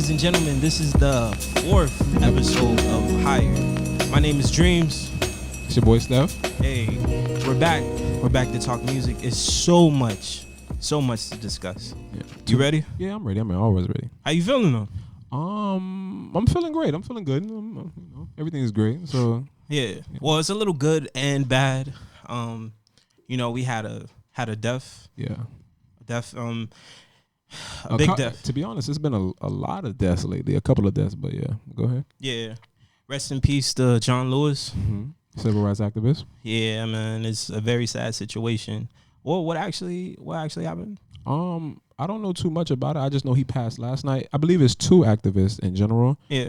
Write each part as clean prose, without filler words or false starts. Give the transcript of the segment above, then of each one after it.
Ladies and gentlemen, this is the 4th episode of Higher. My name is Dreams. It's your boy Steph. Hey, we're back. We're back to talk music. It's so much to discuss. Yeah. You ready? Yeah, I'm ready. I'm always ready. How you feeling though? I'm feeling great. I'm feeling good. Everything is great. So yeah. Well, it's a little good and bad. We had a death. Yeah. A big death. To be honest, it's been a lot of deaths lately. A couple of deaths, but yeah. Go ahead. Yeah. Rest in peace to John Lewis. Mm-hmm. Civil rights activist. Yeah, man. It's a very sad situation. Well, what actually happened? I don't know too much about it. I just know he passed last night. I believe it's 2 activists in general. Yeah.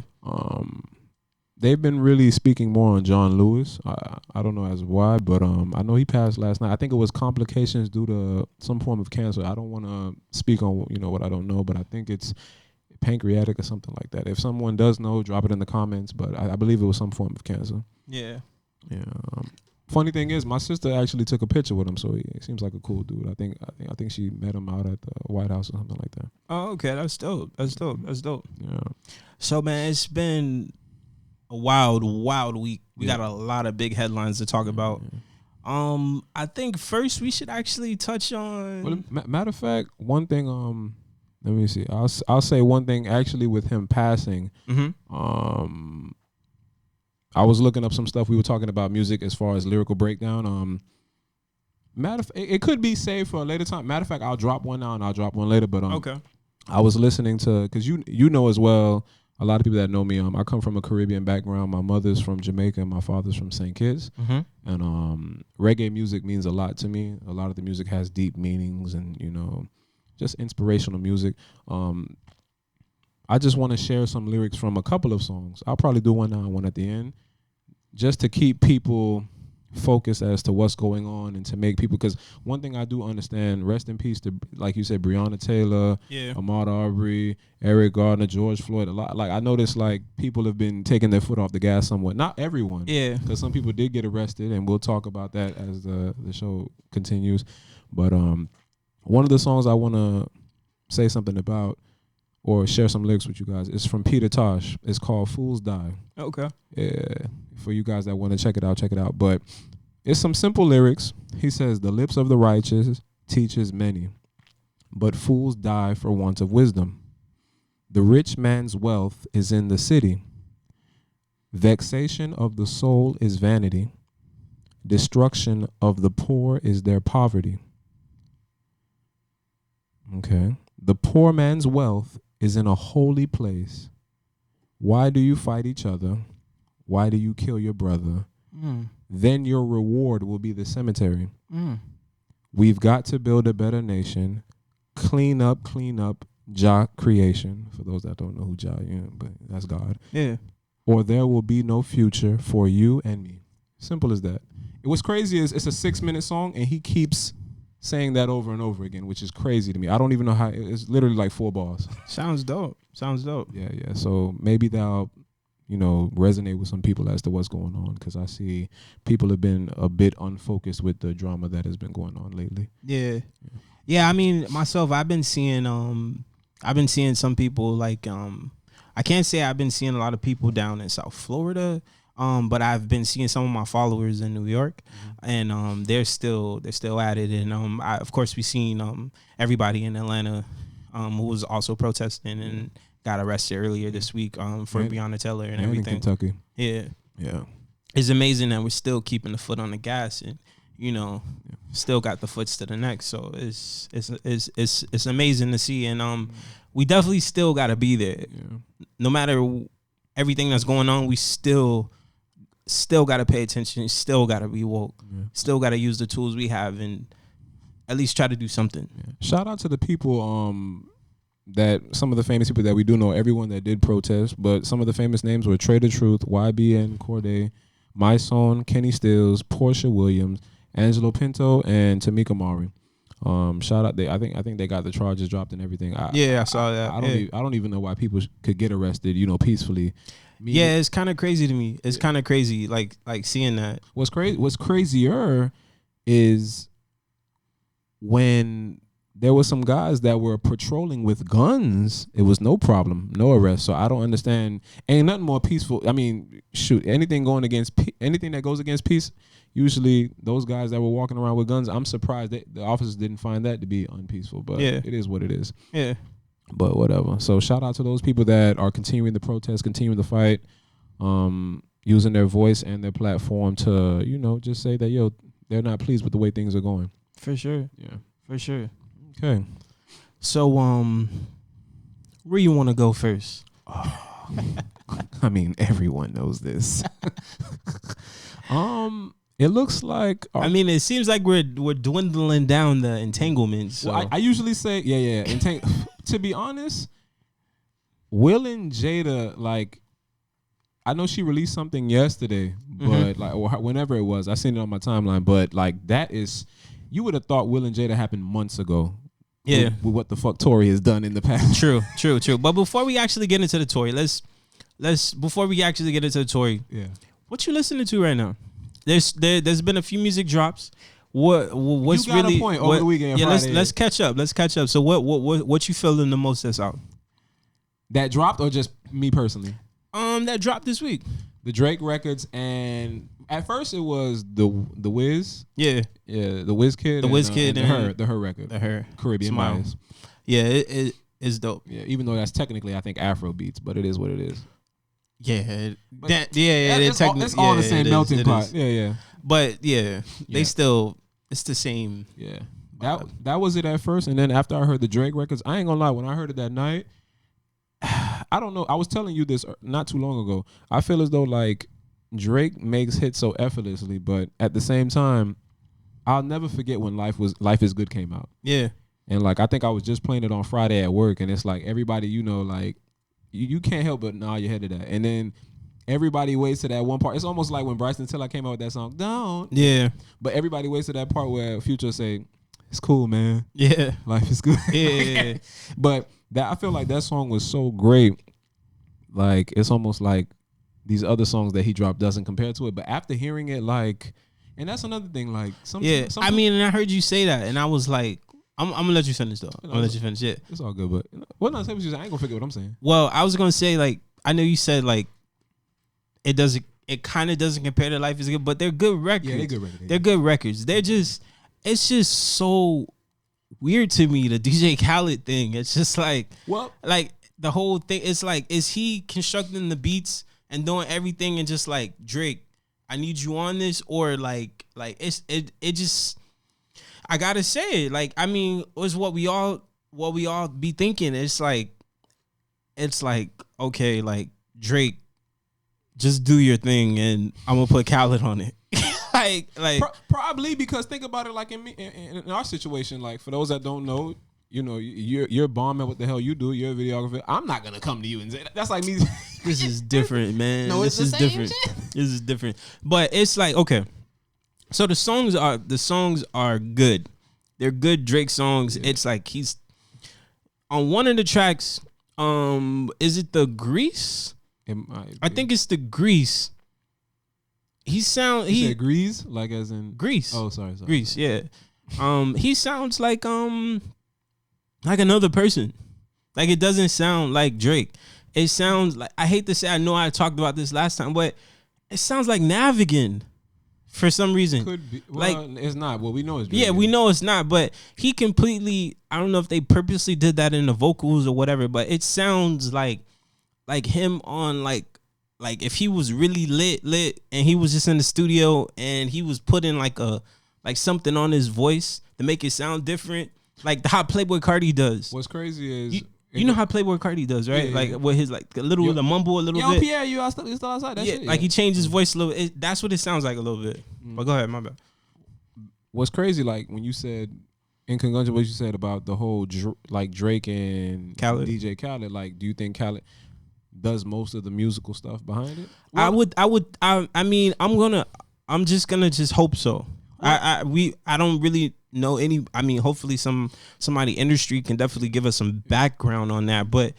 They've been really speaking more on John Lewis. I don't know as why, but I know he passed last night. I think it was complications due to some form of cancer. I don't want to speak on what I don't know, but I think it's pancreatic or something like that. If someone does know, drop it in the comments. But I believe it was some form of cancer. Yeah. Yeah. Funny thing is, my sister actually took a picture with him, so he seems like a cool dude. I think she met him out at the White House or something like that. Oh, okay, that's dope. Yeah. So, man, it's been a wild week. We got a lot of big headlines to talk about. I think first we should actually touch on. Well, matter of fact, one thing. Let me see. I'll say one thing actually with him passing. Mm-hmm. I was looking up some stuff. We were talking about music as far as lyrical breakdown. It could be saved for a later time. Matter of fact, I'll drop one now and I'll drop one later. But okay. I was listening to, because you know as well, a lot of people that know me. I come from a Caribbean background. My mother's from Jamaica and my father's from St. Kitts. Mm-hmm. And reggae music means a lot to me. A lot of the music has deep meanings and just inspirational music. I just want to share some lyrics from a couple of songs. I'll probably do one now and one at the end, just to keep people focused as to what's going on and to make people, because one thing I do understand, rest in peace to, like you said, Breonna Taylor, Ahmaud Arbery, Eric Gardner, George Floyd. A lot, like I noticed, like people have been taking their foot off the gas somewhat. Not everyone, because some people did get arrested, and we'll talk about that as the show continues. But one of the songs I want to say something about or share some lyrics with you guys is from Peter Tosh. It's called "Fools Die." Okay. Yeah. For you guys that want to check it out. But it's some simple lyrics. He says, "The lips of the righteous teaches many, but fools die for want of wisdom. The rich man's wealth is in the city. Vexation of the soul is vanity. Destruction of the poor is their poverty." Okay. "The poor man's wealth is in a holy place. Why do you fight each other? Why do you kill your brother? Then your reward will be the cemetery. We've got to build a better nation. Clean up, Jah creation." For those that don't know who Jah is, but that's God. Yeah. "Or there will be no future for you and me." Simple as that. What's crazy is it's a 6-minute song, and he keeps saying that over and over again, which is crazy to me. I don't even know how. It's literally like 4 bars. Sounds dope. Yeah. So maybe that'll resonate with some people as to what's going on, because I see people have been a bit unfocused with the drama that has been going on lately. Yeah. I mean, myself, I've been seeing some people like I can't say I've been seeing a lot of people down in South Florida, but I've been seeing some of my followers in New York, and they're still at it. And of course, we've seen everybody in Atlanta who was also protesting and got arrested earlier this week for Breonna Taylor and everything. In Kentucky. Yeah. Yeah. It's amazing that we're still keeping the foot on the gas and still got the foots to the neck. So it's amazing to see, and we definitely still got to be there. Yeah. No matter everything that's going on, we still got to pay attention. Still got to be woke. Yeah. Still got to use the tools we have and at least try to do something. Yeah. Shout out to the people that some of the famous people that we do know, everyone that did protest, but some of the famous names were Trader Truth, YBN Corday, My Son, Kenny Stills, Portia Williams, Angelo Pinto, and Tamika Mari. Shout out! I think they got the charges dropped and everything. I saw that. I don't even know why people could get arrested, peacefully. It's kind of crazy to me. It's kind of crazy, like seeing that. What's crazier is when there were some guys that were patrolling with guns. It was no problem, no arrest. So I don't understand. Ain't nothing more peaceful. I mean, shoot, anything that goes against peace, usually those guys that were walking around with guns, I'm surprised that the officers didn't find that to be unpeaceful. But it is what it is. Yeah. But whatever. So shout out to those people that are continuing the protest, continuing the fight, using their voice and their platform to, just say that, they're not pleased with the way things are going. For sure. Yeah. For sure. Okay. So, where you want to go first? I mean, everyone knows this. It looks like. I mean, it seems like we're dwindling down the entanglements. So. Well, I usually say, to be honest, Will and Jada, like, I know she released something yesterday, but or whenever it was, I seen it on my timeline. But like, that is, you would have thought Will and Jada happened months ago. Yeah, with what the fuck Tory has done in the past. True. But before we actually get into the Tory, before we actually get into the Tory, what you listening to right now? There's been a few music drops. What's you got really a point over the weekend? Yeah, let's catch up. So what you feeling the most that's out? That dropped or just me personally? That dropped this week. The Drake records, and at first it was the Wiz. Yeah, the Wiz Kid. The Wiz Kid and her record. Her Caribbean Bias. Yeah, it is dope. Yeah, even though that's technically I think Afro beats, but it is what it is. Yeah, it's all the same melting pot. Yeah. But they still, it's the same. Yeah, that was it at first, and then after I heard the Drake records, I ain't gonna lie, when I heard it that night, I don't know. I was telling you this not too long ago. I feel as though like Drake makes hits so effortlessly, but at the same time, I'll never forget when Life Is Good came out. Yeah, and like I think I was just playing it on Friday at work, and it's like everybody, like. You can't help but nod your head to that. And then everybody waits to that one part. It's almost like when Bryson Tiller came out with that song, Don't. Yeah. But everybody waits to that part where Future say, it's cool, man. Yeah. Life is good. Yeah. But I feel like that song was so great. Like, it's almost like these other songs that he dropped doesn't compare to it. But after hearing it, like, and that's another thing, like, I mean, and I heard you say that, and I was like, I'm gonna let you finish though. I'm gonna let you finish it. It's all good, but say what you say. I ain't gonna forget what I'm saying. Well, I was gonna say, like, I know you said like it kind of doesn't compare to Life Is Good, but they're good records. Yeah, they're good records. They're good records. It's just so weird to me, the DJ Khaled thing. It's just like, like the whole thing. It's like, is he constructing the beats and doing everything and just like, Drake, I need you on this, or like it just. I gotta say, like, I mean, it's what we all be thinking. It's like, okay, like, Drake, just do your thing, and I'm gonna put Khaled on it. like probably because think about it, like in our situation, like for those that don't know, you're bombing what the hell you do. You're a videographer. I'm not gonna come to you and say that's like me. This is different, man. No, this is different. This is different. But it's like, okay. So the songs are good. They're good Drake songs. Yeah. It's like he's on one of the tracks. Is it the Grease? I think it's the Grease. He said Grease, like as in Grease. Oh, sorry. Grease. Yeah. He sounds like another person. Like, it doesn't sound like Drake. It sounds like, I hate to say, I know I talked about this last time, but it sounds like Navigan. For some reason. Could be. Well, like, it's not. Well, we know it's Drake. Yeah, we know it's not, but he completely, I don't know if they purposely did that in the vocals or whatever, but it sounds like him on like if he was really lit and he was just in the studio and he was putting like something on his voice to make it sound different, like how Playboy Cardi does. What's crazy is you know how Playboy Cardi does, right? Yeah. Like with his like a little the mumble a little bit. Pierre, you still outside. That shit, like he changed his voice a little. That's what it sounds like a little bit. But go ahead, my bad. What's crazy, like when you said in conjunction with what you said about the whole like Drake and Khaled. DJ Khaled, like do you think Khaled does most of the musical stuff behind it? Well, I'm just gonna hope so. I don't really know any. I mean, hopefully somebody industry can definitely give us some background on that, but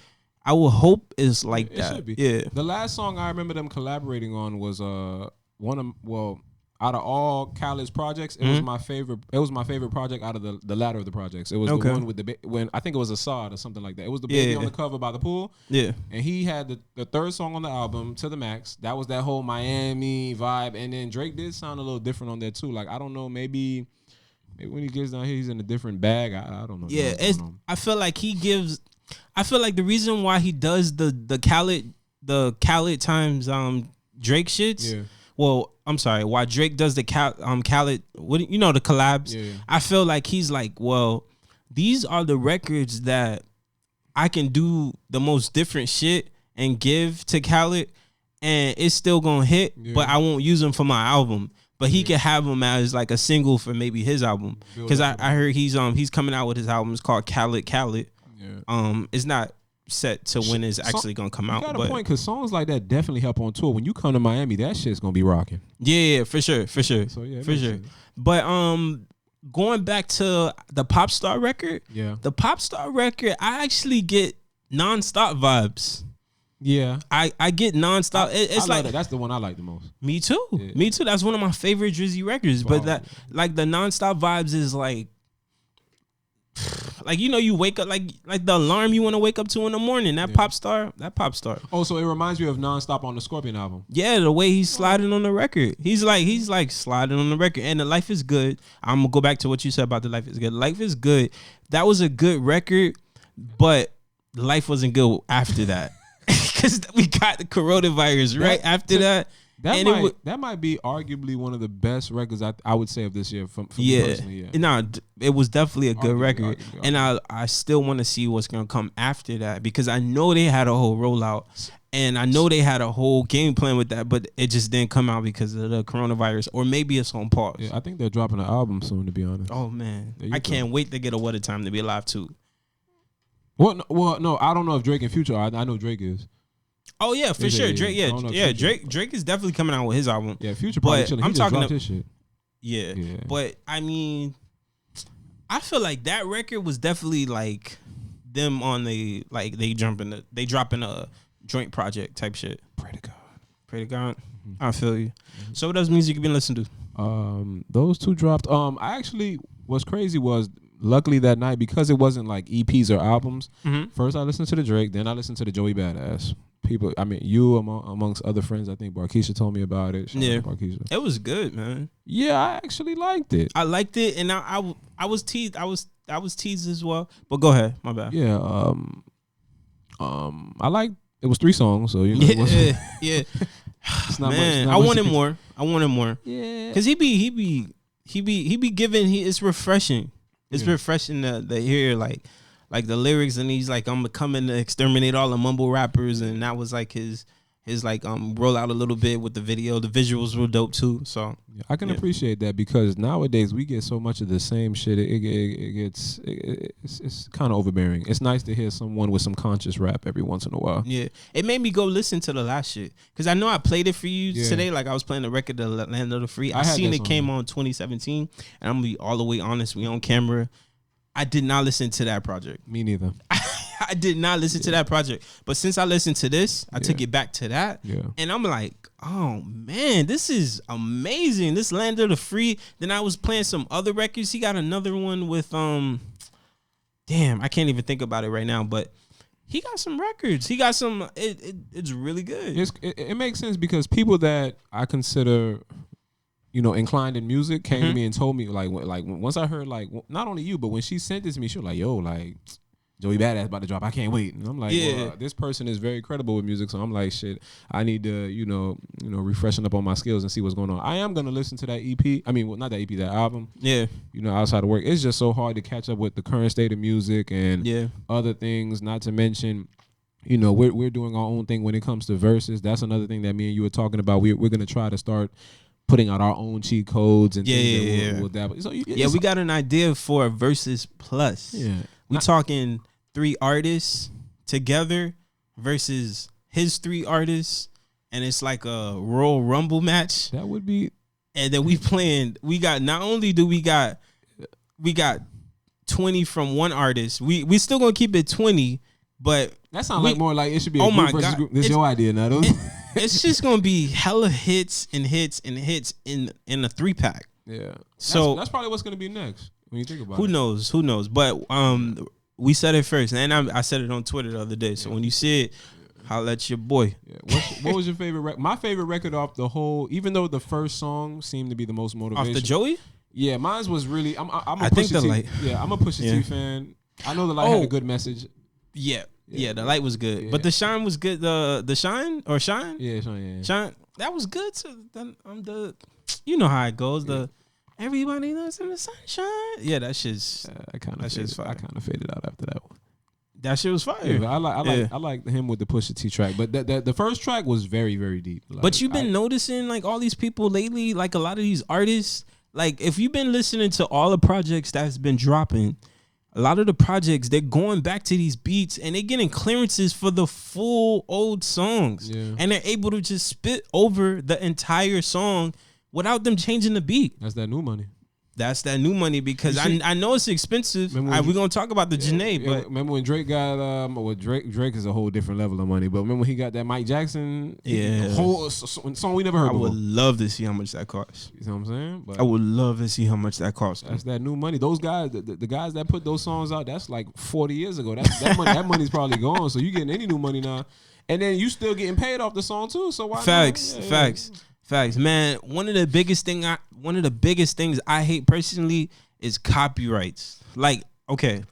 I will hope it's like that. Should be. Yeah. The last song I remember them collaborating on was out of all Khaled's projects, it was my favorite. It was my favorite project out of the latter of the projects. It was the one with when I think it was Assad or something like that. It was the baby on the cover by the pool. Yeah, and he had the third song on the album, To the Max. That was that whole Miami vibe, and then Drake did sound a little different on there too. Like I don't know, maybe when he gets down here, he's in a different bag. I don't know. Yeah, I feel like he gives. I feel like the reason why he does the Khaled times Drake shits. Yeah. Well, I'm sorry. Why Drake does the Khaled? What the collabs? Yeah. I feel like he's like, well, these are the records that I can do the most different shit and give to Khaled, and it's still gonna hit. Yeah. But I won't use them for my album. But he could have them as like a single for maybe his album, because I heard he's coming out with his album. It's called Khaled. Yeah. It's not set to when it's actually gonna come out. You got a point, because songs like that definitely help on tour. When you come to Miami, that shit's gonna be rocking. Yeah, for sure. So yeah, for sure. Sense. But going back to the Pop Star record, the Pop Star record, I actually get nonstop vibes. Yeah, I get nonstop. It's like that's the one I like the most. Me too. Yeah. Me too. That's one of my favorite Drizzy records. Wow. But that like the nonstop vibes is like you wake up like the alarm you want to wake up to in the morning. That Pop Star. Oh, so it reminds you of Nonstop on the Scorpion album. Yeah, the way he's sliding on the record. He's like sliding on the record. And the Life is Good. I'm gonna go back to what you said about the Life is Good. Life is Good. That was a good record, but life wasn't good after that. Because we got the coronavirus right after that. That might be arguably one of the best records I would say of this year from me personally. Yeah. No, it was definitely a good record. And I still want to see what's going to come after that, because I know they had a whole rollout and I know they had a whole game plan with that, but it just didn't come out because of the coronavirus, or maybe it's on pause. Yeah, I think they're dropping an album soon, to be honest. Oh, man. I can't wait to get a What a Time to Be Alive too. Well, no, I don't know if Drake and Future are. I know Drake is. Oh yeah, for sure. Drake, Drake is definitely coming out with his album. Yeah, Future probably chilling. I'm talking about his shit. Yeah, but I mean, I feel like that record was definitely like them on the they dropping a joint project type shit. Pray to God. Mm-hmm. I feel you. Mm-hmm. So what else music you been listening to? Those two dropped. I actually, what's crazy was, luckily that night, because it wasn't like EPs or albums. Mm-hmm. First I listened to the Drake, then I listened to the Joey Badass. People, I mean, you amongst other friends, I think Barkeisha told me about it. It was good, man. Yeah, I actually liked it. I liked it, and I was teased. I was teased as well. But go ahead, my bad. Yeah, I liked. It was 3 songs, so you know. Yeah. It's not man, much. I wanted more. Yeah, because he be giving. It's refreshing. It's refreshing to hear like the lyrics, and he's like, I'm coming to exterminate all the mumble rappers, and that was like his like roll out a little bit with the video. The visuals were dope too. So I can appreciate that, because nowadays we get so much of the same shit. It's kind of overbearing. It's nice to hear someone with some conscious rap every once in a while. Yeah, it made me go listen to the last shit, because I know I played it for you today. Like I was playing the record, The Land of the Free. I seen it came on 2017, and I'm gonna be all the way honest. We on camera. I did not listen to that project. Me neither. I did not listen to that project. But since I listened to this, I took it back to that. Yeah. And I'm like, oh, man, this is amazing. This Land of the Free. Then I was playing some other records. He got another one with, damn, I can't even think about it right now. But he got some records. He got some, it's really good. It makes sense, because people that I consider, inclined in music came to me and told me, like once I heard, like, not only you, but when she sent this to me, she was like, yo, like, Joey Badass about to drop. I can't wait. And I'm like, well, this person is very credible with music, so I'm like, shit, I need to, refreshen up on my skills and see what's going on. I am gonna listen to that EP. I mean, well, not that EP, that album. Yeah. Outside of work, it's just so hard to catch up with the current state of music and other things. Not to mention, we're doing our own thing when it comes to Verzuz. That's another thing that me and you were talking about. We're gonna try to start putting out our own cheat codes and things that we'll dabble. So we got an idea for a Verzuz Plus. Yeah. We talking 3 artists together versus his 3 artists, and it's like a Royal Rumble match. That would be. And then we got not only do we got 20 from one artist. We still gonna keep it 20, but that sounds like more like it should be a group versus group. This is your idea, not it's just gonna be hella hits and hits and hits in a 3-pack. Yeah. So that's probably what's gonna be next when you think about it. Who knows? But we said it first, and I said it on Twitter the other day. So when you see it, holla at your boy. Yeah. What was your favorite? My favorite record off the whole, even though the first song seemed to be the most motivational. Off the Joey? Yeah, mine was really. I'm a I think the light. Yeah, I'm a Pusha T fan. I know the light had a good message. Yeah, the light was good, but the shine was good. The shine or shine? Yeah, shine. Yeah, shine. That was good too. You know how it goes. The everybody lives in the sunshine. Yeah, that shit's. I kind of faded out after that one. That shit was fire. Yeah, I like him with the Pusha T track, but the first track was very, very deep. Like, but you've been noticing like all these people lately, like a lot of these artists, like if you've been listening to all the projects that's been dropping, a lot of the projects they're going back to these beats and they're getting clearances for the full old songs, and they're able to just spit over the entire song without them changing the beat. That's that new money. That's that new money because I know it's expensive. We're gonna talk about the Jhené, but remember when Drake got Drake is a whole different level of money. But remember when he got that Mike Jackson, whole song we never heard before. I would love to see how much that costs. You know what I'm saying? But I would love to see how much that costs. That's that new money. Those guys, the guys that put those songs out, that's like 40 years ago. That money's probably gone. So you getting any new money now, and then you still getting paid off the song too. So why? Facts, man. One of the biggest things I hate personally is copyrights. Like, okay,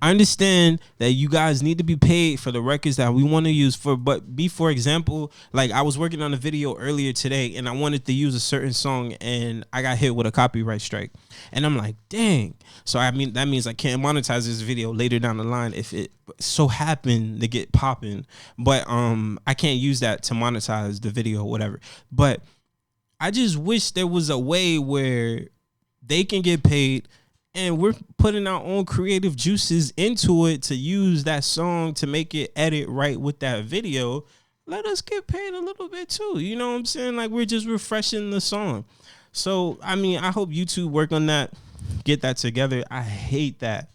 I understand that you guys need to be paid for the records that we want to use for example, like I was working on a video earlier today and I wanted to use a certain song and I got hit with a copyright strike. And I'm like, dang. So I mean that means I can't monetize this video later down the line if it so happened to get popping. But I can't use that to monetize the video or whatever. But I just wish there was a way where they can get paid and we're putting our own creative juices into it to use that song to make it edit right with that video. Let us get paid a little bit too. You know what I'm saying? Like we're just refreshing the song. So, I mean, I hope YouTube work on that, get that together. I hate that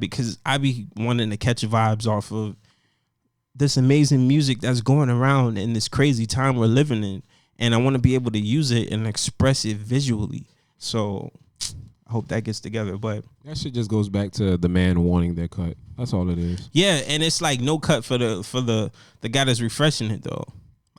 because I be wanting to catch vibes off of this amazing music that's going around in this crazy time we're living in. And I want to be able to use it and express it visually. So I hope that gets together. But that shit just goes back to the man wanting their cut. That's all it is. Yeah, and it's like no cut for the guy that's refreshing it though.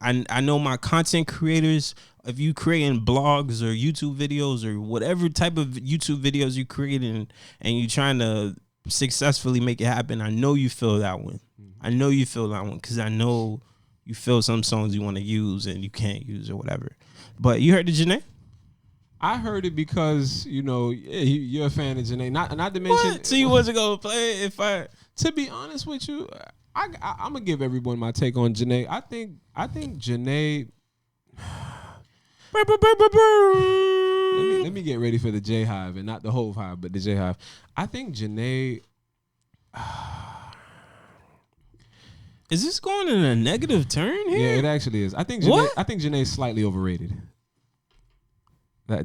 I know my content creators, if you creating blogs or YouTube videos or whatever type of YouTube videos you creating and you trying to successfully make it happen, I know you feel that one. I know you feel that one because I know you feel some songs you want to use and you can't use or whatever. But you heard the Jhené? I heard it because, you know, you're a fan of Jhené. Not to mention. What? So you wasn't going to play it if I... To be honest with you, I'm going to give everyone my take on Jhené. I think Jhené... Let me get ready for the J Hive and not the Hove Hive, but the J Hive. I think Jhené... Is this going in a negative turn here? Yeah, it actually is. I think Jhené is slightly overrated.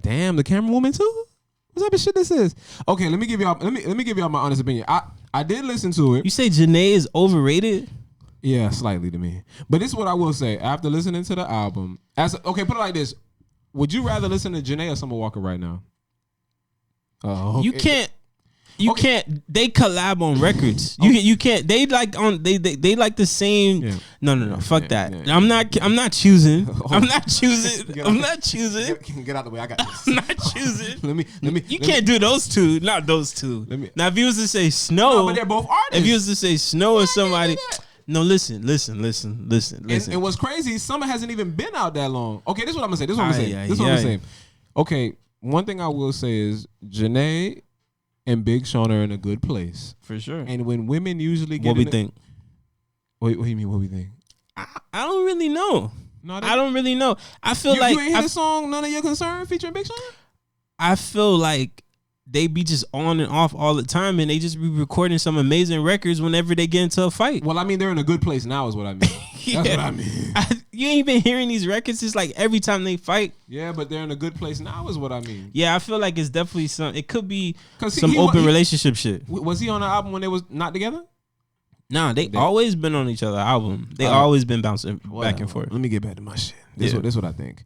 Damn, the camera woman too? What type of shit this is? Okay, let me give y'all my honest opinion. I did listen to it. You say Jhené is overrated? Yeah, slightly to me. But this is what I will say. After listening to the album, put it like this. Would you rather listen to Jhené or Summer Walker right now? You can't. You can't. They collab on records. You can't. They like on. They like the same. Yeah. No. Fuck that. Yeah. I'm not choosing. I'm not choosing. I'm not choosing. Get out the way. I got this. I'm not choosing. Let me. You can't do those two. Not those two. Now, if you was to say Snow, but they're both artists. If you was to say Snow or somebody. No, listen. And what's crazy, Summer hasn't even been out that long. Okay, this is what I'm gonna say. Okay, one thing I will say is Jhené and Big Sean are in a good place. For sure. And when women usually get what we think. What do you mean what we think? I don't really know. No, I don't really know. I feel you ain't hear the song None of Your Concern featuring Big Sean? I feel like they be just on and off all the time and they just be recording some amazing records whenever they get into a fight. Well, I mean, they're in a good place now is what I mean. That's what I mean. You ain't been hearing these records. It's like every time they fight. Yeah, but they're in a good place now is what I mean. Yeah, I feel like it's definitely it could be some open relationship shit. Was he on the album when they was not together? Nah, they always been on each other album. They always been bouncing back and forth. Let me get back to my shit. This is what I think.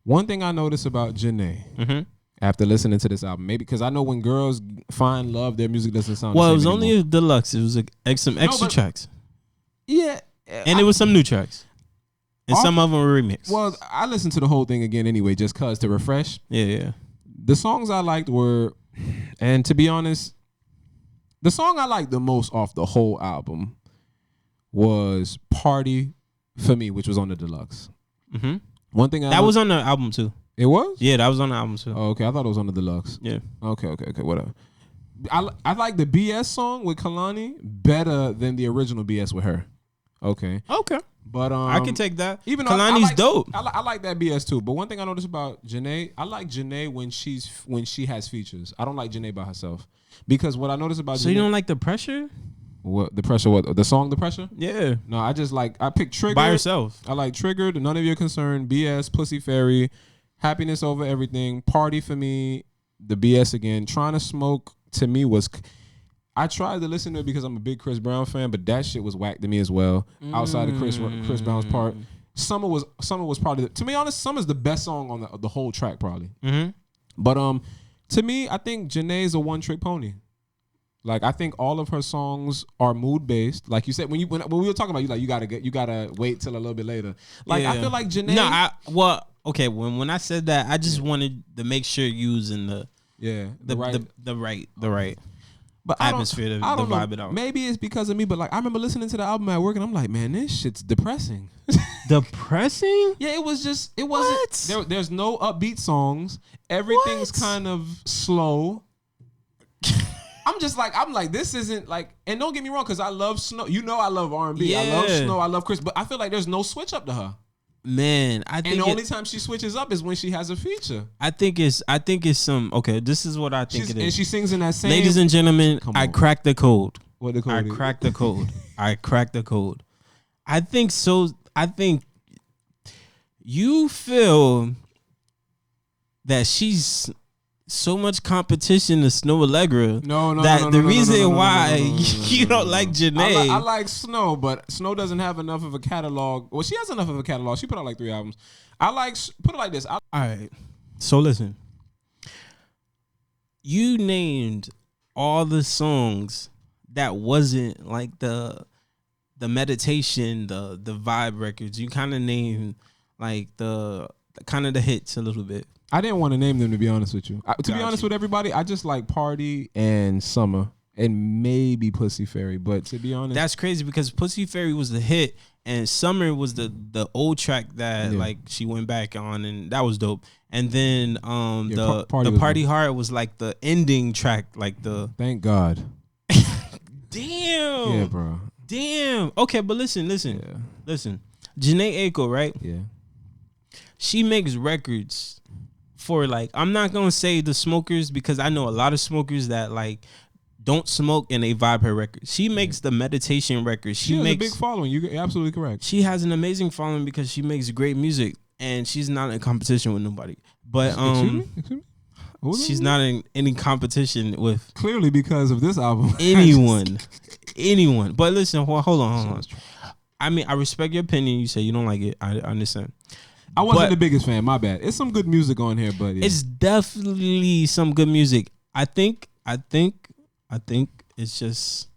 One thing I noticed about Jhené after listening to this album, maybe because I know when girls find love, their music doesn't sound. Well, the same it was anymore. only a deluxe. It was some extra tracks. Yeah, and it was some new tracks, and some of them were remixed. Well, I listened to the whole thing again anyway, just cause to refresh. Yeah. The songs I liked were, and to be honest, the song I liked the most off the whole album was "Party for Me," which was on the deluxe. Mm-hmm. One thing that was on the album too. It was? Yeah, that was on the album too. Oh, okay. I thought it was on the deluxe. Yeah. Okay. Whatever. I like the BS song with Kalani better than the original BS with her. Okay. But I can take that. Even Kalani's dope. I like that BS too. But one thing I noticed about Jhené, I like Jhené when she has features. I don't like Jhené by herself because what I noticed about So Jhené, you don't like The Pressure? What the pressure? What the song? The Pressure? Yeah. No, I picked Triggered by herself. I like Triggered. None of Your Concern. BS. Pussy Fairy. Happiness Over Everything. Party for Me. The BS again. Trying to Smoke to me was. I tried to listen to it because I'm a big Chris Brown fan, but that shit was whack to me as well. Outside of Chris Brown's part, Summer was probably to be honest, Summer's the best song on the whole track probably. Mm-hmm. But to me, I think Jhené is a one-trick pony. Like I think all of her songs are mood based. Like you said when we were talking about you gotta wait till a little bit later. Like I feel like Jhené. No, when I said that, I just wanted to make sure you was in the right. But atmosphere to vibe it out. Maybe it's because of me, but like I remember listening to the album at work and I'm like, man, this shit's depressing. Depressing? Yeah, it wasn't. There's no upbeat songs. Everything's kind of slow. I'm like, this isn't like, and don't get me wrong, because I love Snow. You know I love R&B. Yeah. I love Snow. I love Chris, but I feel like there's no switch up to her. Man, I think the only time she switches up is when she has a feature. I think it's some okay. This is what I think it is. And she sings in that same. Ladies and gentlemen, I cracked the code. What the code? I cracked the code. I cracked the code. I think so. I think you feel that she's so much competition to Snow Allegra. No. The reason why you don't like Jhené. I like Snow, but Snow doesn't have enough of a catalog. Well, she has enough of a catalog. She put out like 3 albums. Put it like this. All right. So listen. You named all the songs that wasn't like the meditation, the vibe records. You kind of named like the kind of the hits a little bit. I didn't want to name them, to be honest with you. To be honest with everybody, I just like Party and Summer and maybe Pussy Fairy. But to be honest, that's crazy because Pussy Fairy was the hit and Summer was the old track that like she went back on, and that was dope. And then the Party Hard was like the ending track, like the. Thank God. Damn. Yeah, bro. Damn. Okay, but listen. Jhené Aiko, right? Yeah. She makes records for like, I'm not gonna say the smokers because I know a lot of smokers that like don't smoke and they vibe her records. She makes the meditation records. She has a big following. You're absolutely correct. She has an amazing following because she makes great music and she's not in competition with nobody. But Excuse me? She's not in any competition with clearly because of this album. anyone. But listen, hold on. I mean, I respect your opinion. You say you don't like it. I understand. I wasn't the biggest fan. My bad. It's some good music on here, but it's definitely some good music. I think it's just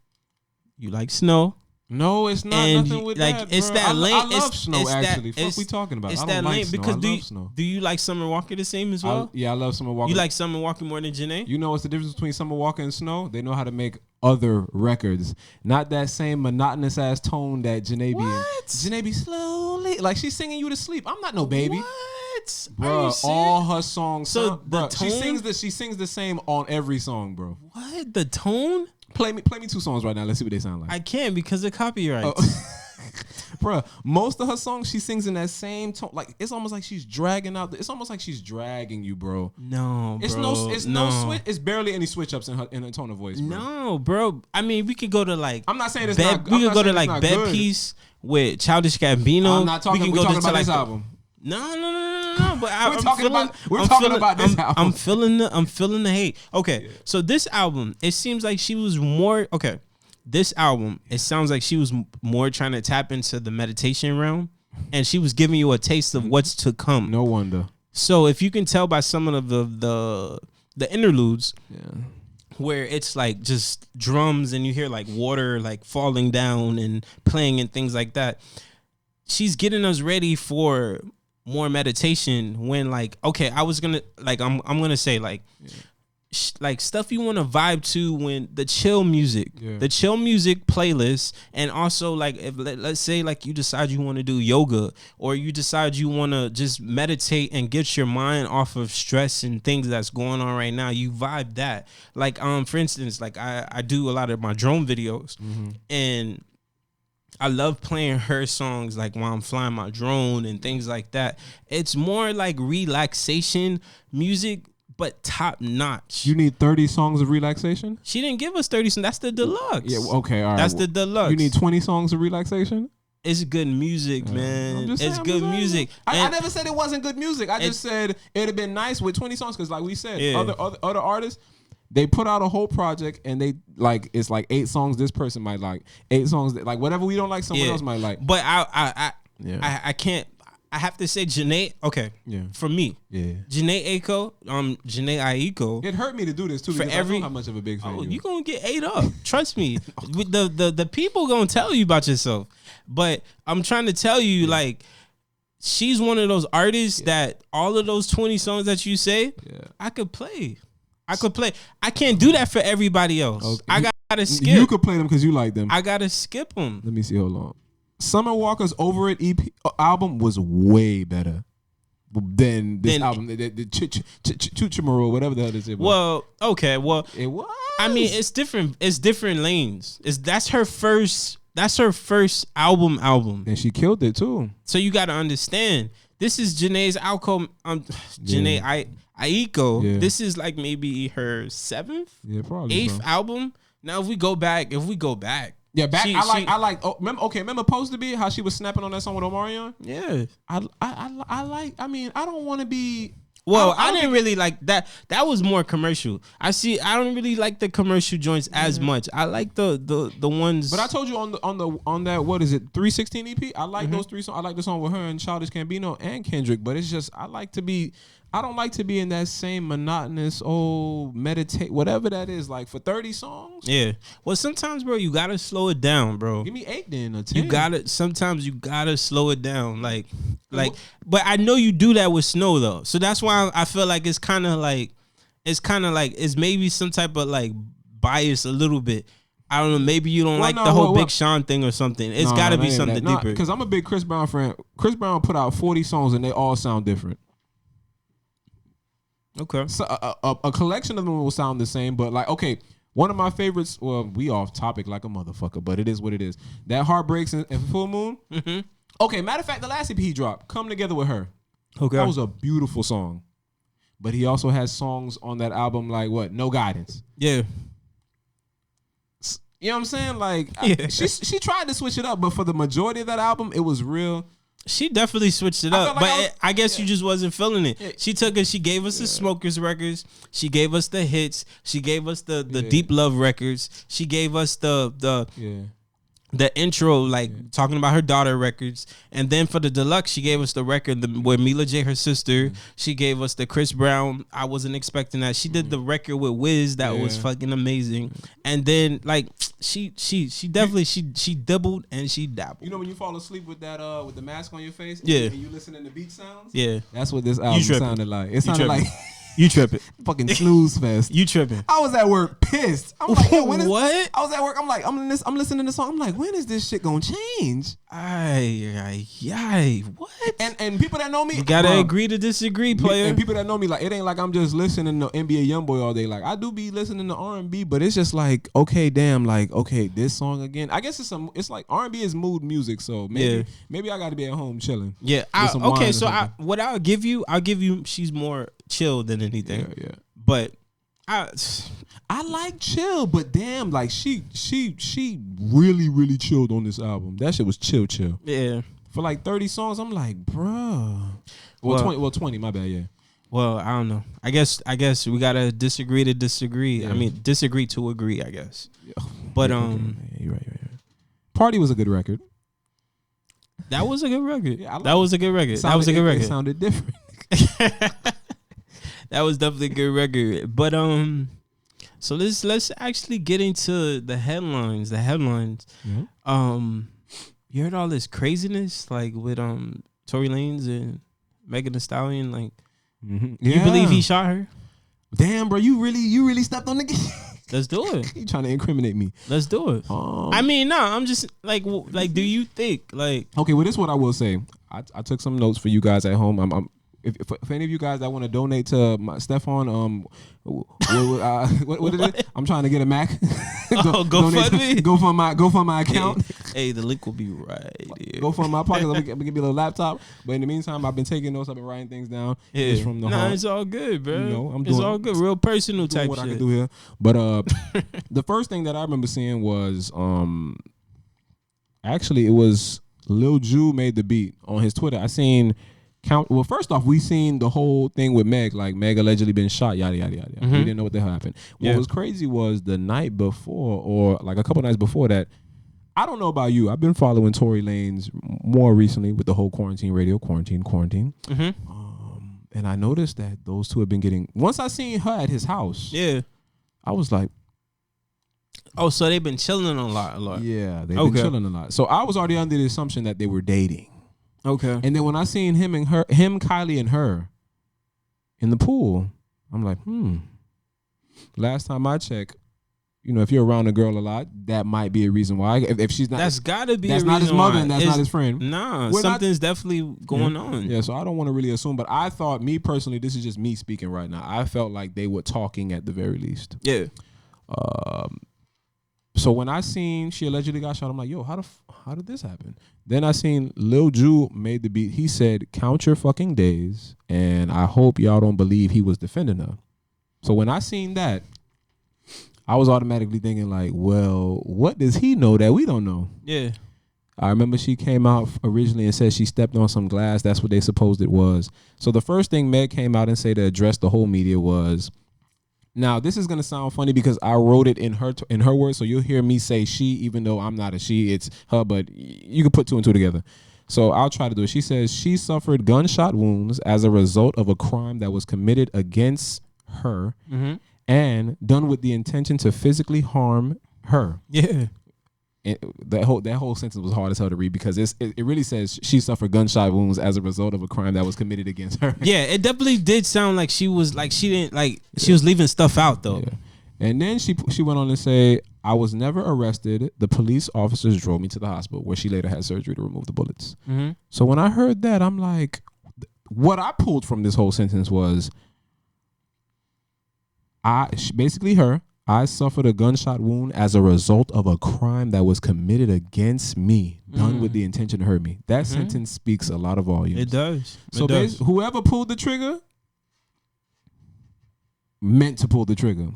you like Snow. No, it's not nothing with like, that. It's bro. that lane. I love Snow actually. What we talking about? It's I don't that like lane Snow. because I love Snow. Do you like Summer Walker the same as well? I love Summer Walker. You like Summer Walker more than Jhené? You know what's the difference between Summer Walker and Snow? They know how to make other records, not that same monotonous ass tone that Jhené be in. Jhené be slowly like she's singing you to sleep. I'm not no baby. What? Bro, all her songs. So bro, she sings the same on every song, bro. What? The tone? Play me 2 songs right now. Let's see what they sound like. I can't because of copyright. Bro, most of her songs she sings in that same tone. Like it's almost like she's dragging out. It's almost like she's dragging you, bro. No, bro. It's no switch. It's barely any switch ups in her tone of voice. Bro. No, bro. I mean, we could go to like. I'm not saying it's not. We could go to like Bed Peace with Childish Gambino. I'm not talking. We're talking about this album. No. But we're talking about this album. I'm feeling the hate. Okay, so this album, it seems like she was more okay. this album, it sounds like she was more trying to tap into the meditation realm, and she was giving you a taste of what's to come. No wonder. So if you can tell by some of the interludes, where it's like just drums and you hear like water like falling down and playing and things like that, she's getting us ready for more meditation. When like, okay, I was gonna like, I'm gonna say like, like stuff you want to vibe to when the chill music, the chill music playlist. And also like, if let's say like you decide you want to do yoga, or you decide you want to just meditate and get your mind off of stress and things that's going on right now, you vibe that. Like for instance, like I do a lot of my drone videos, and I love playing her songs like while I'm flying my drone and things like that. It's more like relaxation music, but top notch. You need 30 songs of relaxation? She didn't give us 30 songs. That's the deluxe. Yeah, okay, all right. That's the deluxe. You need 20 songs of relaxation? It's good music, man. It's good music. I never said it wasn't good music. I just said it'd have been nice with 20 songs, because like we said, other artists, they put out a whole project and they like, it's like 8 songs this person might like, 8 songs that, like whatever we don't like, someone else might like. But I can't. I have to say Jhené. Okay, for me, Jhené Aiko, Jhené Aiko. It hurt me to do this too, because I know how much of a big fan you gonna get ate up. Trust me. The people gonna tell you about yourself. But I'm trying to tell you, like, she's one of those artists that all of those 20 songs that you say, I could play. I can't do that for everybody else. Okay. I gotta skip. You could play them because you like them. I gotta skip them. Let me see. Hold on. Summer Walker's Over It EP album was way better than this album. The Chuchimaro, whatever the hell is it. Well, okay. Well, it was. I mean, it's different. It's different lanes. That's her first album. And she killed it too. So you got to understand. This is Jhené's outcome. Jhené Aiko. Yeah. This is like maybe her 7th, probably 8th album. Now, if we go back. Yeah, back. I like. Oh, remember Supposed to Be, how she was snapping on that song with Omarion? Yeah. I like. I mean, I don't want to be. Well, I didn't really like that. That was more commercial. I don't really like the commercial joints as much. I like the ones. But I told you on that, what is it, 316 EP? I like those 3 songs. I like the song with her and Childish Gambino and Kendrick. But it's just, I don't like to be in that same monotonous meditate, whatever that is, like for 30 songs. Yeah. Well, sometimes, bro, you gotta slow it down, bro. Give me 8 then or 10. Sometimes you gotta slow it down, like. But I know you do that with Snow though, so that's why I feel like it's kind of like it's maybe some type of like bias a little bit. I don't know. Maybe you don't like the whole Big Sean thing or something. It's got to be something deeper. Because I'm a big Chris Brown fan. Chris Brown put out 40 songs and they all sound different. Okay. So a collection of them will sound the same, but like, okay, one of my favorites. Well, we off topic like a motherfucker, but it is what it is. That Heartbreaks and Full Moon. Mm-hmm. Okay, matter of fact, the last EP he dropped, Come Together With Her. Okay. That was a beautiful song. But he also has songs on that album like what? No Guidance. Yeah. You know what I'm saying? Like, she tried to switch it up, but for the majority of that album, it was real. She definitely switched it up, but I guess you just wasn't feeling it. Yeah. She gave us the Smokers records. She gave us the hits. She gave us the Deep Love records. She gave us the intro, like talking about her daughter records. And then for the deluxe, she gave us the record with Mila J, her sister. She gave us the Chris Brown. I wasn't expecting that. She did the record with Wiz that was fucking amazing. And then like she definitely she doubled and she dabbled. You know when you fall asleep with that with the mask on your face, and you listening to beat sounds? Yeah, that's what this album sounded like. It sounded like. You tripping. Fucking snooze fest. You tripping. I was at work pissed. I'm like, yo, what? I was at work. I'm like, I'm listening to the song. I'm like, when is this shit gonna change? What? And people that know me, you gotta agree to disagree, player. And people that know me, like, it ain't like I'm just listening to NBA YoungBoy all day. Like, I do be listening to R&B, but it's just like, okay, damn, like, okay, this song again. I guess it's like R&B is mood music, so maybe I gotta be at home chilling. Yeah. What I'll give you, she's more chill than anything. Yeah. But I like chill, but damn, like she really, really chilled on this album. That shit was chill. Yeah. For like 30 songs, I'm like, bruh. Well, 20, my bad, yeah. Well, I don't know. I guess we gotta disagree to disagree. Yeah. I mean, disagree to agree, I guess. Yeah. But You're right. Party was a good record. That was a good record. Yeah, that was a good record. That was a good record. It sounded different. That was definitely a good record. But so let's actually get into the headlines. Mm-hmm. You heard all this craziness like with Tory Lanez and Megan Thee Stallion. Like, you believe he shot her? Damn, bro, you really stepped on the game. Let's do it. You trying to incriminate me? Let's do it. I mean, no, I'm just like, do you think like? Okay, well, this is what I will say. I took some notes for you guys at home. If any of you guys that want to donate to Stefan, what is it? I'm trying to get a Mac. Go fund my account. Hey, the link will be right here. Go fund my pocket. Let me give me a little laptop. But in the meantime, I've been taking notes. I've been writing things down. Yeah. It's from the heart. It's all good, bro. You know, it's all good. Real personal type what shit. I can do here. But the first thing that I remember seeing was actually it was Lil Ju made the beat on his Twitter. I seen. Well, first off, we seen the whole thing with Meg, like Meg allegedly been shot, yada, yada, yada. Mm-hmm. We didn't know what the hell happened. What was crazy was the night before, or like a couple nights before that, I don't know about you. I've been following Tory Lanez more recently with the whole quarantine radio, quarantine. Mm-hmm. And I noticed that those two have been getting, once I seen her at his house, I was like, oh, so they've been chilling a lot. Yeah, they've been chilling a lot. So I was already under the assumption that they were dating. Okay. And then when I seen him, Kylie and her in the pool, I'm like, Last time I checked, you know, if you're around a girl a lot, that might be a reason why. If she's not, that's gotta be. That's not his mother, and that's not his friend. Nah, something's definitely going on. Yeah, so I don't want to really assume, but I thought, me personally, this is just me speaking right now. I felt like they were talking at the very least. Yeah. So when I seen she allegedly got shot, I'm like, yo, how did this happen? Then I seen Lil Ju made the beat. He said, count your fucking days, and I hope y'all don't believe he was defending her. So when I seen that, I was automatically thinking like, well, what does he know that we don't know? Yeah. I remember she came out originally and said she stepped on some glass. That's what they supposed it was. So the first thing Meg came out and said to address the whole media was, now, this is going to sound funny because I wrote it in her words, so you'll hear me say she, even though I'm not a she, it's her, but you can put two and two together. So I'll try to do it. She says she suffered gunshot wounds as a result of a crime that was committed against her and done with the intention to physically harm her. Yeah. That whole sentence was hard as hell to read because it really says she suffered gunshot wounds as a result of a crime that was committed against her. Yeah, it definitely did sound like she was like she was leaving stuff out though. Yeah. And then she went on to say, I was never arrested. The police officers drove me to the hospital where she later had surgery to remove the bullets. Mm-hmm. So when I heard that, I'm like, what I pulled from this whole sentence was, I suffered a gunshot wound as a result of a crime that was committed against me, done with the intention to hurt me. That sentence speaks a lot of volumes. It does. So whoever pulled the trigger meant to pull the trigger.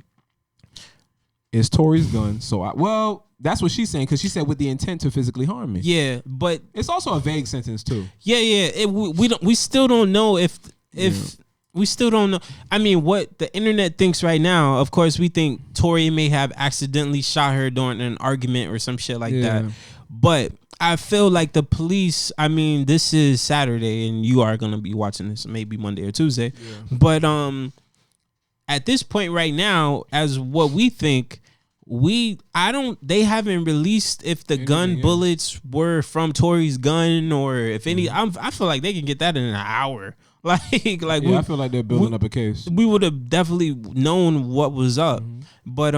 It's Tory's gun. So that's what she's saying because she said with the intent to physically harm me. Yeah, but it's also a vague sentence too. Yeah. We still don't know if. We still don't know. I mean, what the internet thinks right now, of course, we think Tory may have accidentally shot her during an argument or some shit like that. But I feel like the police, I mean, this is Saturday and you are going to be watching this maybe Monday or Tuesday. Yeah. But at this point right now, as what we think, they haven't released if the gun bullets were from Tory's gun or if any. I feel like they can get that in an hour. I feel like they're building up a case. We would have definitely known what was up, but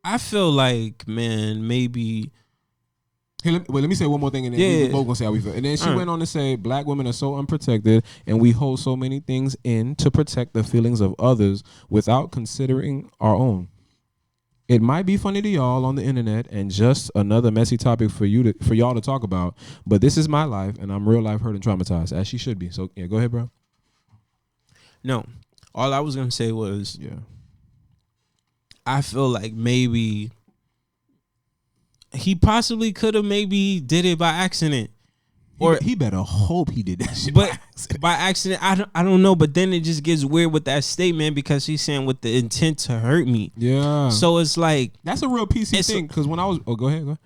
I feel like, man, maybe. Hey, let me say one more thing, and then we're both gonna say how we feel. And then she went on to say, "Black women are so unprotected, and we hold so many things in to protect the feelings of others without considering our own. It might be funny to y'all on the internet and just another messy topic for y'all to talk about, but this is my life and I'm real life hurt and traumatized, as she should be." So yeah, go ahead, bro. No, all I was gonna say was, I feel like maybe he possibly could have maybe did it by accident. He better hope he did that shit. But by accident, I don't know. But then it just gets weird with that statement because he's saying with the intent to hurt me. Yeah. So it's like that's a real PC thing. Because when I was, go ahead.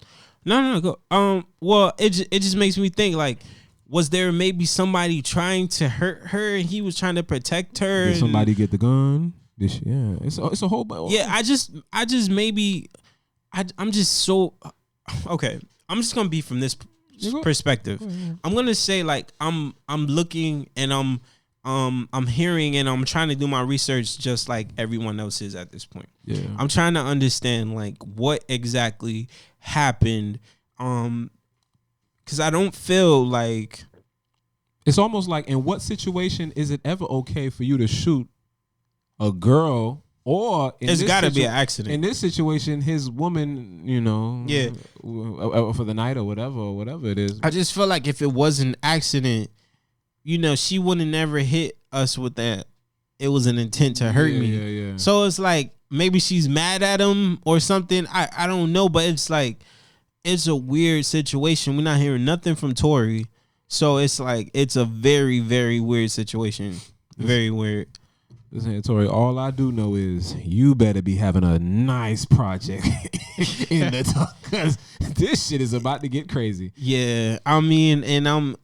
No, go. Well, it just makes me think like, was there maybe somebody trying to hurt her and he was trying to protect her? Did somebody get the gun? Yeah, it's a whole. Yeah, I just maybe, I'm just so okay. I'm just gonna be from this perspective. I'm gonna say like I'm looking and I'm hearing and I'm trying to do my research just like everyone else is at this point. Yeah, I'm trying to understand like what exactly happened. Because I don't feel like it's almost like in what situation is it ever okay for you to shoot a girl? Or it's got to be an accident. In this situation, his woman, yeah, for the night or whatever it is. I just feel like if it was an accident, she would have never hit us with that. It was an intent to hurt me. Yeah. So it's like maybe she's mad at him or something. I don't know, but it's like it's a weird situation. We're not hearing nothing from Tory, so it's like it's a very, very weird situation. Very weird. Listen, Tory, all I do know is you better be having a nice project in the talk, because this shit is about to get crazy. Yeah, I mean, and I'm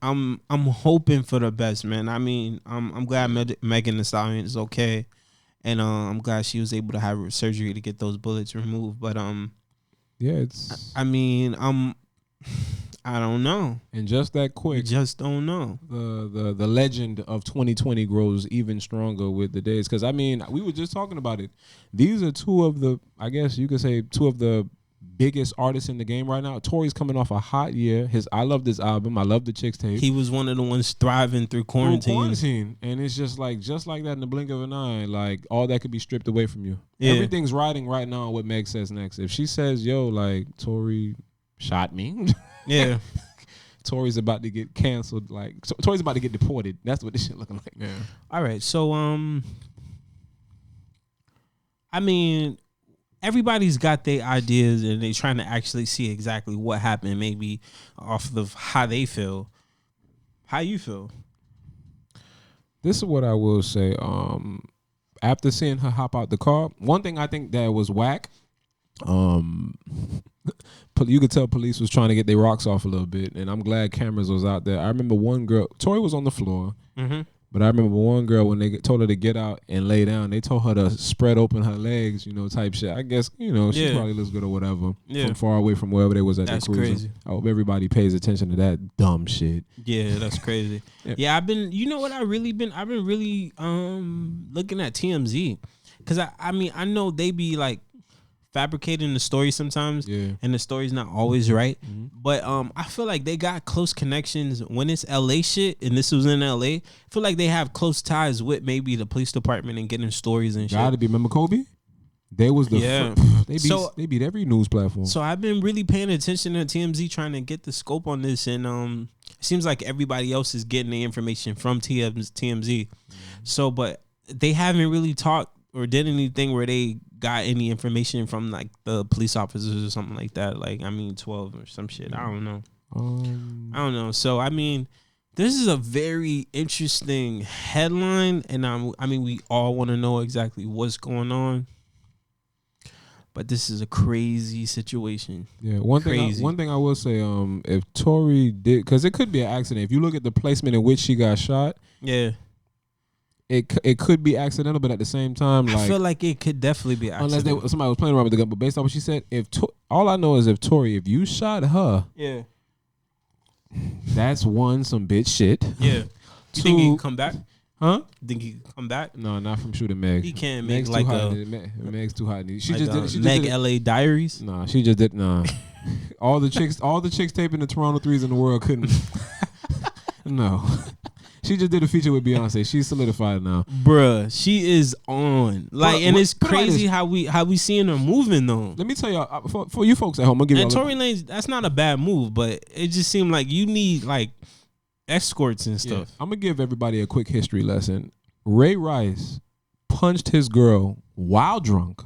hoping for the best, man. I mean, I'm glad Megan Thee Stallion is okay, and I'm glad she was able to have surgery to get those bullets removed. But yeah, it's. I mean, I don't know. And just that quick, just don't know. The legend of 2020 grows even stronger with the days. Because I mean, we were just talking about it. These are two of the, I guess you could say, two of the biggest artists in the game right now. Tory's coming off a hot year. I love this album. I love the Chicks tape. He was one of the ones thriving through quarantine. And it's just like that in the blink of an eye. Like all that could be stripped away from you. Yeah. Everything's riding right now on what Meg says next. If she says, "Yo, like Tory shot me," yeah. Tory's about to get canceled. Like Tory's about to get deported. That's what this shit looking like. Yeah. All right. So I mean, everybody's got their ideas and they trying to actually see exactly what happened, maybe off of how they feel. How you feel? This is what I will say. After seeing her hop out the car, one thing I think that was whack. You could tell police was trying to get their rocks off a little bit, and I'm glad cameras was out there. I remember one girl, Tory was on the floor, but I remember one girl when they told her to get out and lay down, they told her to spread open her legs, type shit. I guess, she probably looks good or whatever from far away from wherever they was at. That's cruising. crazy. I hope everybody pays attention to that dumb shit. Yeah, that's crazy. Yeah, I've been, I've been really looking at TMZ, because I mean, I know they be like fabricating the story sometimes, and the story's not always right. But I feel like they got close connections when it's LA shit, and this was in LA. I feel like they have close ties with maybe the police department and getting stories and shit. Gotta be. Remember Kobe? They was the they beat every news platform. So I've been really paying attention to TMZ, trying to get the scope on this, and it seems like everybody else is getting the information from TMZ. So, but they haven't really talked or did anything where they got any information from like the police officers or something like that. Like, I mean, 12 or some shit. I don't know. I don't know. So, I mean, this is a very interesting headline, and I mean, we all want to know exactly what's going on. But this is a crazy situation. Yeah, one thing I will say, if Tory did, because it could be an accident. If you look at the placement in which she got shot, it could be accidental, but at the same time, like, I feel like it could definitely be accidental. Unless somebody was playing around with the gun. But based on what she said, all I know is if you shot her, that's some bitch shit. Yeah. You think he can come back? Huh? Think he can come back? No, not from shooting Meg. He can't make like Meg's too hot. She like just did Meg LA Diaries. Nah, she just did. Nah, all the chicks taping the Toronto threes in the world couldn't. No. She just did a feature with Beyonce. She's solidified now, bruh. She is on, like, and it's crazy how we seeing her moving though. Let me tell y'all, for you folks at home, I'll give you. And Tory Lanez, that's not a bad move, but it just seemed like you need like escorts and stuff. Yeah. I'm gonna give everybody a quick history lesson. Ray Rice punched his girl while drunk,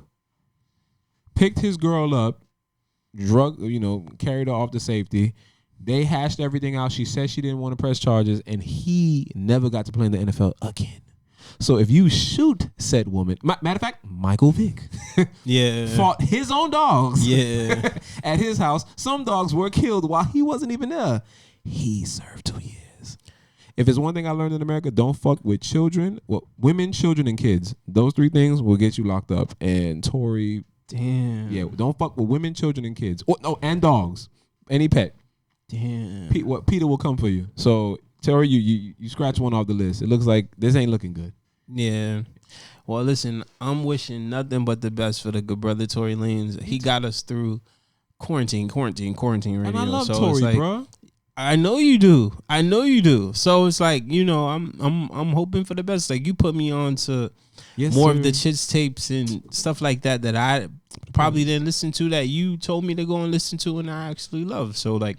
picked his girl up, carried her off to safety, They hashed everything out. She said she didn't want to press charges, and he never got to play in the NFL again. So if you shoot said woman, matter of fact, Michael Vick fought his own dogs at his house. Some dogs were killed while he wasn't even there. He served 2 years. If it's one thing I learned in America, don't fuck with children, women, children, and kids. Those 3 things will get you locked up. And Tory, don't fuck with women, children, and kids. And dogs. Any pet. Damn. Peter will come for you. So Tory, you scratch one off the list. It looks like this ain't looking good. Yeah. Well, listen, I'm wishing nothing but the best for the good brother Tory Lanez. He got us through quarantine radio. And I love so Tory, it's like, bro. I know you do. So it's like, I'm hoping for the best. Like, you put me on to more of the Chits tapes and stuff like that I probably didn't listen to, that you told me to go and listen to and I actually love. So like,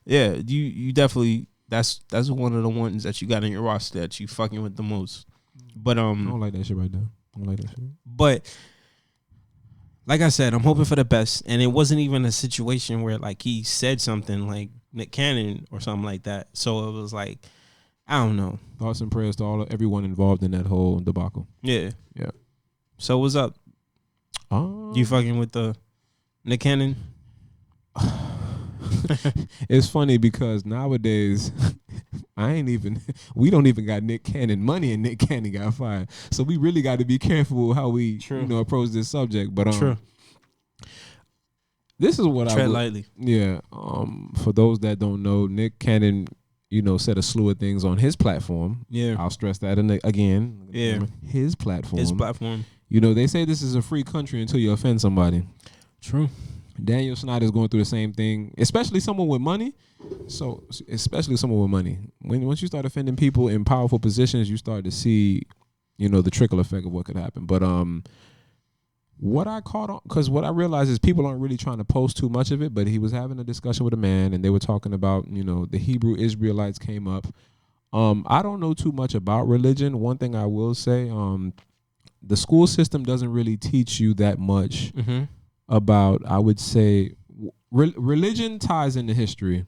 yeah, you definitely, that's one of the ones that you got in your roster that you fucking with the most. But I don't like that shit right now. I don't like that shit. But like I said, I'm hoping for the best. And it wasn't even a situation where like he said something like Nick Cannon or something like that. So it was like, I don't know. Thoughts and prayers to everyone involved in that whole debacle. Yeah. Yeah. So what's up? You fucking with the Nick Cannon? It's funny because nowadays we don't even got Nick Cannon money, and Nick Cannon got fired. So we really got to be careful how we approach this subject. But this is what tread lightly. Yeah. For those that don't know, Nick Cannon, said a slew of things on his platform. Yeah. I'll stress that again. Yeah. His platform. His platform. They say this is a free country until you offend somebody. True. Daniel Snyder's going through the same thing, especially someone with money. So, especially someone with money. Once you start offending people in powerful positions, you start to see, the trickle effect of what could happen. But what I caught on, because what I realized is people aren't really trying to post too much of it, but he was having a discussion with a man, and they were talking about, the Hebrew Israelites came up. I don't know too much about religion. One thing I will say, the school system doesn't really teach you that much about, I would say, religion ties into history.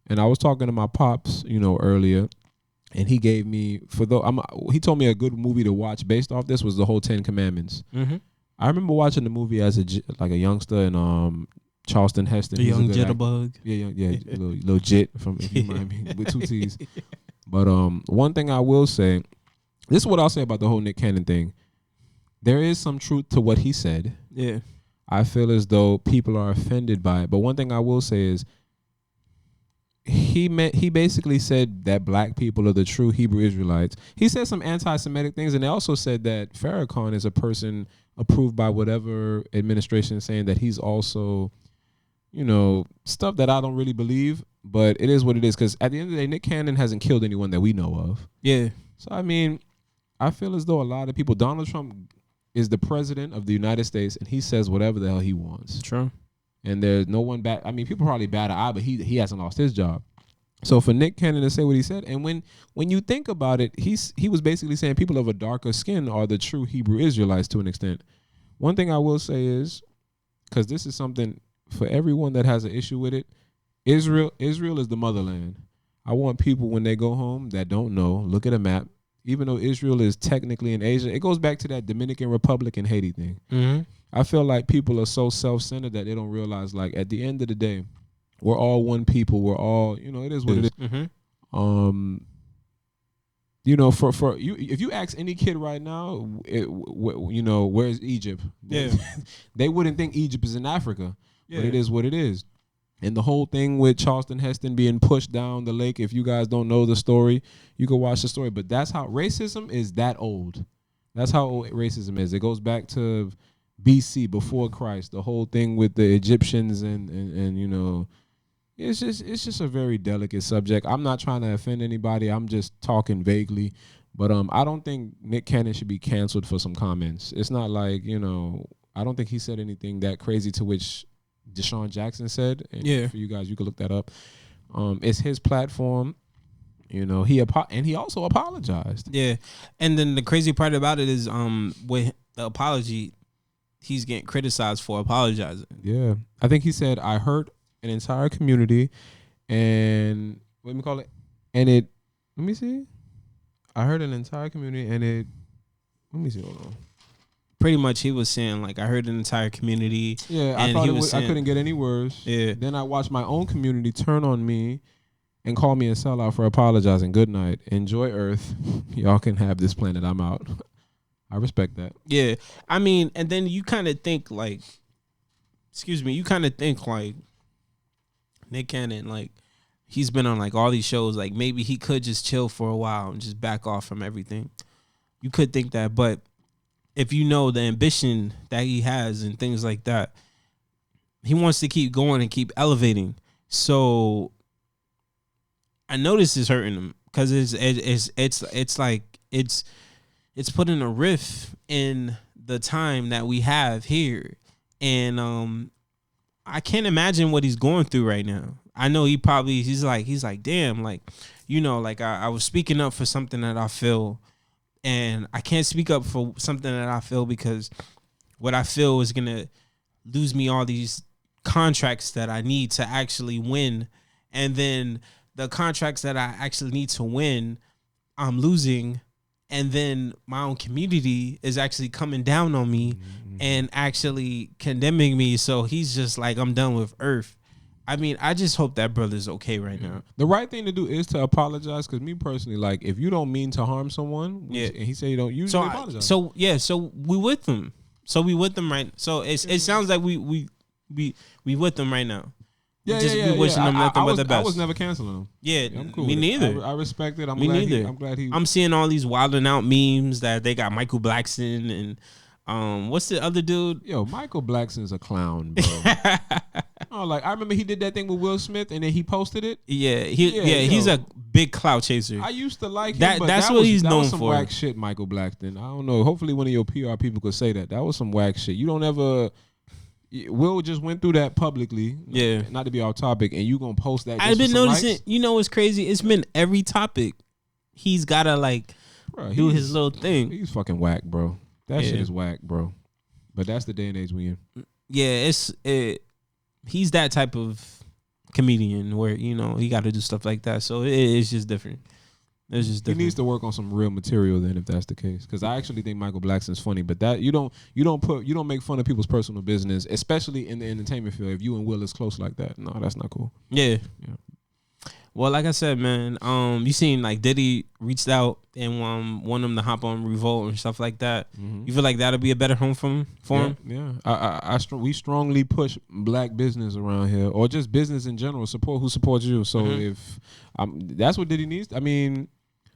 And I was talking to my pops, earlier, and he gave me, he told me a good movie to watch based off this was the whole 10 Commandments. Mm-hmm. I remember watching the movie as a youngster, and Charleston Heston. The young jitterbug. Yeah, little jit from, if you mind me, with 2 T's. But one thing I will say, this is what I'll say about the whole Nick Cannon thing. There is some truth to what he said. Yeah. I feel as though people are offended by it. But one thing I will say is he basically said that black people are the true Hebrew Israelites. He said some anti-Semitic things, and they also said that Farrakhan is a person approved by whatever administration is saying that he's also, stuff that I don't really believe, but it is what it is. Because at the end of the day, Nick Cannon hasn't killed anyone that we know of. Yeah. So, I feel as though a lot of people, Donald Trump is the president of the United States, and he says whatever the hell he wants. True. And there's no one bad. People probably bat an eye, but he hasn't lost his job. So for Nick Cannon to say what he said, and when you think about it, he was basically saying people of a darker skin are the true Hebrew Israelites to an extent. One thing I will say is, because this is something for everyone that has an issue with it, Israel is the motherland. I want people, when they go home that don't know, look at a map. Even though Israel is technically in Asia, it goes back to that Dominican Republic and Haiti thing. Mm-hmm. I feel like people are so self-centered that they don't realize, like, at the end of the day, we're all one people. We're all, it is what it is. Mm-hmm. For you, if you ask any kid right now, where's Egypt? Yeah, they wouldn't think Egypt is in Africa, but it is what it is. And the whole thing with Charleston Heston being pushed down the lake, if you guys don't know the story, you can watch the story. But that's how racism is that old. That's how old racism is. It goes back to BC, before Christ. The whole thing with the Egyptians and it's just a very delicate subject. I'm not trying to offend anybody. I'm just talking vaguely. But I don't think Nick Cannon should be canceled for some comments. It's not like, I don't think he said anything that crazy to which Deshaun Jackson said. And for you guys, you can look that up. It's his platform. He also apologized. Yeah. And then the crazy part about it is with the apology, he's getting criticized for apologizing. Yeah. I think he said, I hurt an entire community, and let me call it, and it. Let me see. I heard an entire community, and it. Let me see. Hold on. Pretty much, he was saying like I heard an entire community. Yeah, and I thought he was saying, I couldn't get any worse. Yeah. Then I watched my own community turn on me and call me a sellout for apologizing. Good night. Enjoy Earth. Y'all can have this planet. I'm out. I respect that. Yeah, I mean, and then you kind of think like, excuse me, you kind of think like Nick Cannon, like he's been on like all these shows, like maybe he could just chill for a while and just back off from everything. You could think that, but if you know the ambition that he has and things like that, he wants to keep going and keep elevating. So I know this is hurting him because it's like it's putting a rift in the time that we have here, and I can't imagine what he's going through right now. I know he's like damn, like like I was speaking up for something that I feel. And I can't speak up for something that I feel because what I feel is going to lose me all these contracts that I need to actually win. And then the contracts that I actually need to win, I'm losing. And then my own community is actually coming down on me and actually condemning me. So he's just like, I'm done with Earth. I mean, I just hope that brother's okay right now. The right thing to do is to apologize, because me personally, like, if you don't mean to harm someone, and he said you don't usually apologize. So we with them. So we with them right. So it sounds like we with them right now. We wishing them nothing but the best. I was never canceling them. Yeah, I'm cool me neither. I respect it. I'm glad he. I'm seeing all these wilding out memes that they got Michael Blackson and what's the other dude? Yo, Michael Blackson's a clown, bro. Oh, like I remember he did that thing with Will Smith and then he posted it. Yeah, he's a big clout chaser. I used to like him, but that's what he's known for. Some whack shit, Michael Blackson. I don't know. Hopefully, one of your PR people could say that. That was some whack shit. You don't ever. Will just went through that publicly. Yeah, not to be off topic, and you gonna post that. I've been noticing. Likes? You know what's crazy? It's been every topic. He's gotta do his little thing. He's fucking whack, bro. That shit is whack, bro. But that's the day and age we in. Yeah, he's that type of comedian where he got to do stuff like that. So it's just different. It's just different. He needs to work on some real material then, if that's the case. Because I actually think Michael Blackson's funny, but that you don't make fun of people's personal business, especially in the entertainment field. If you and Will is close like that, no, that's not cool. Yeah. Well, like I said, man, you seen like Diddy reached out and wanted him to hop on Revolt and stuff like that. Mm-hmm. You feel like that'll be a better home for him? Yeah. We strongly push black business around here, or just business in general. Support who supports you. So if that's what Diddy needs. I mean,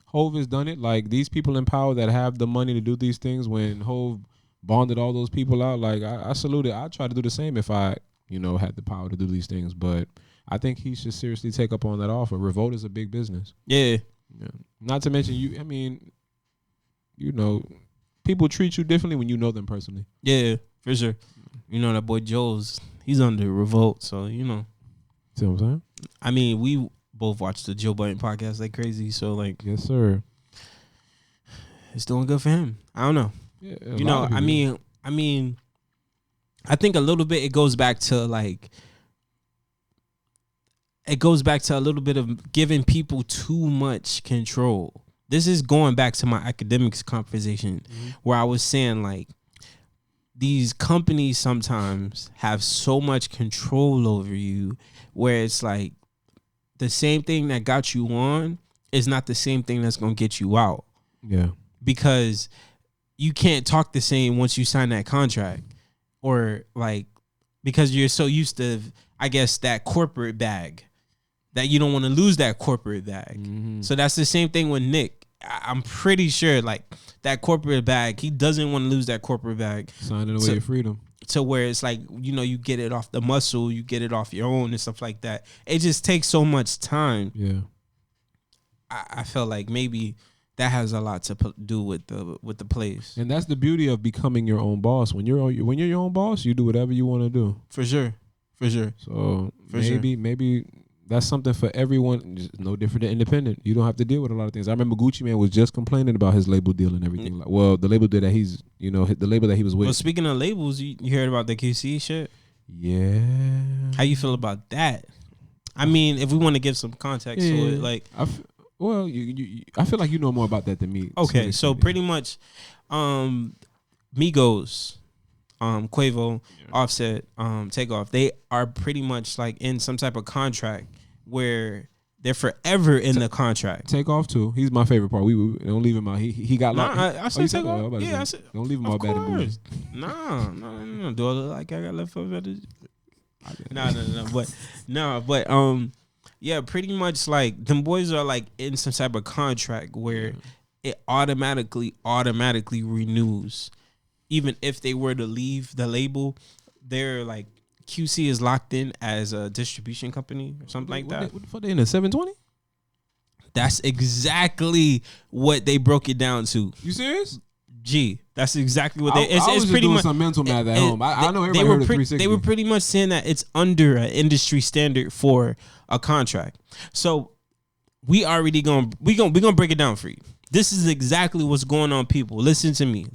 Hov has done it. Like these people in power that have the money to do these things. When Hov bonded all those people out, like I salute it. I try to do the same if I had the power to do these things, but. I think he should seriously take up on that offer. Revolt is a big business. Yeah. Not to mention people treat you differently when you know them personally. Yeah, for sure. That boy he's under Revolt, so See what I'm saying? I mean, we both watched the Joe Budden podcast like crazy, so like yes, sir. It's doing good for him. I don't know. Yeah, I mean, I think a little bit it goes back to a little bit of giving people too much control. This is going back to my academics conversation where I was saying like these companies sometimes have so much control over you where it's like the same thing that got you on is not the same thing that's going to get you out. Yeah. Because you can't talk the same once you sign that contract, or like because you're so used to, I guess, that corporate bag. That you don't want to lose that corporate bag. Mm-hmm. So that's the same thing with Nick. I'm pretty sure like that corporate bag, he doesn't want to lose that corporate bag. Signing away your freedom. To where it's like, you get it off the muscle, you get it off your own and stuff like that. It just takes so much time. Yeah. I felt like maybe that has a lot to do with the place. And that's the beauty of becoming your own boss. When you're your own boss, you do whatever you want to do. For sure. So maybe that's something for everyone. Just no different than independent. You don't have to deal with a lot of things. I remember Gucci Mane was just complaining about his label deal and everything. Well, the label deal that he's, the label that he was with. Well, speaking of labels, you heard about the QC shit? Yeah. How you feel about that? I mean, if we want to give some context to it, like, well, I feel like you know more about that than me. Okay, so pretty much, Migos, Quavo, Offset, Takeoff, they are pretty much like in some type of contract where they're forever in the contract. Takeoff too. He's my favorite part. We don't leave him out. He got locked. I said Takeoff. Yeah, I said don't leave him out bad in movies. No. Do I look like I got left over? No. But yeah, pretty much like them boys are like in some type of contract where it automatically renews. Even if they were to leave the label, they're like QC is locked in as a distribution company or something like that. What the fuck they in a 720? That's exactly what they broke it down to. You serious? G. That's exactly what they. I was pretty much some mental math at home. I know everybody heard of 360. They were pretty much saying that it's under an industry standard for a contract. So we already we gonna break it down for you. This is exactly what's going on, people. Listen to me.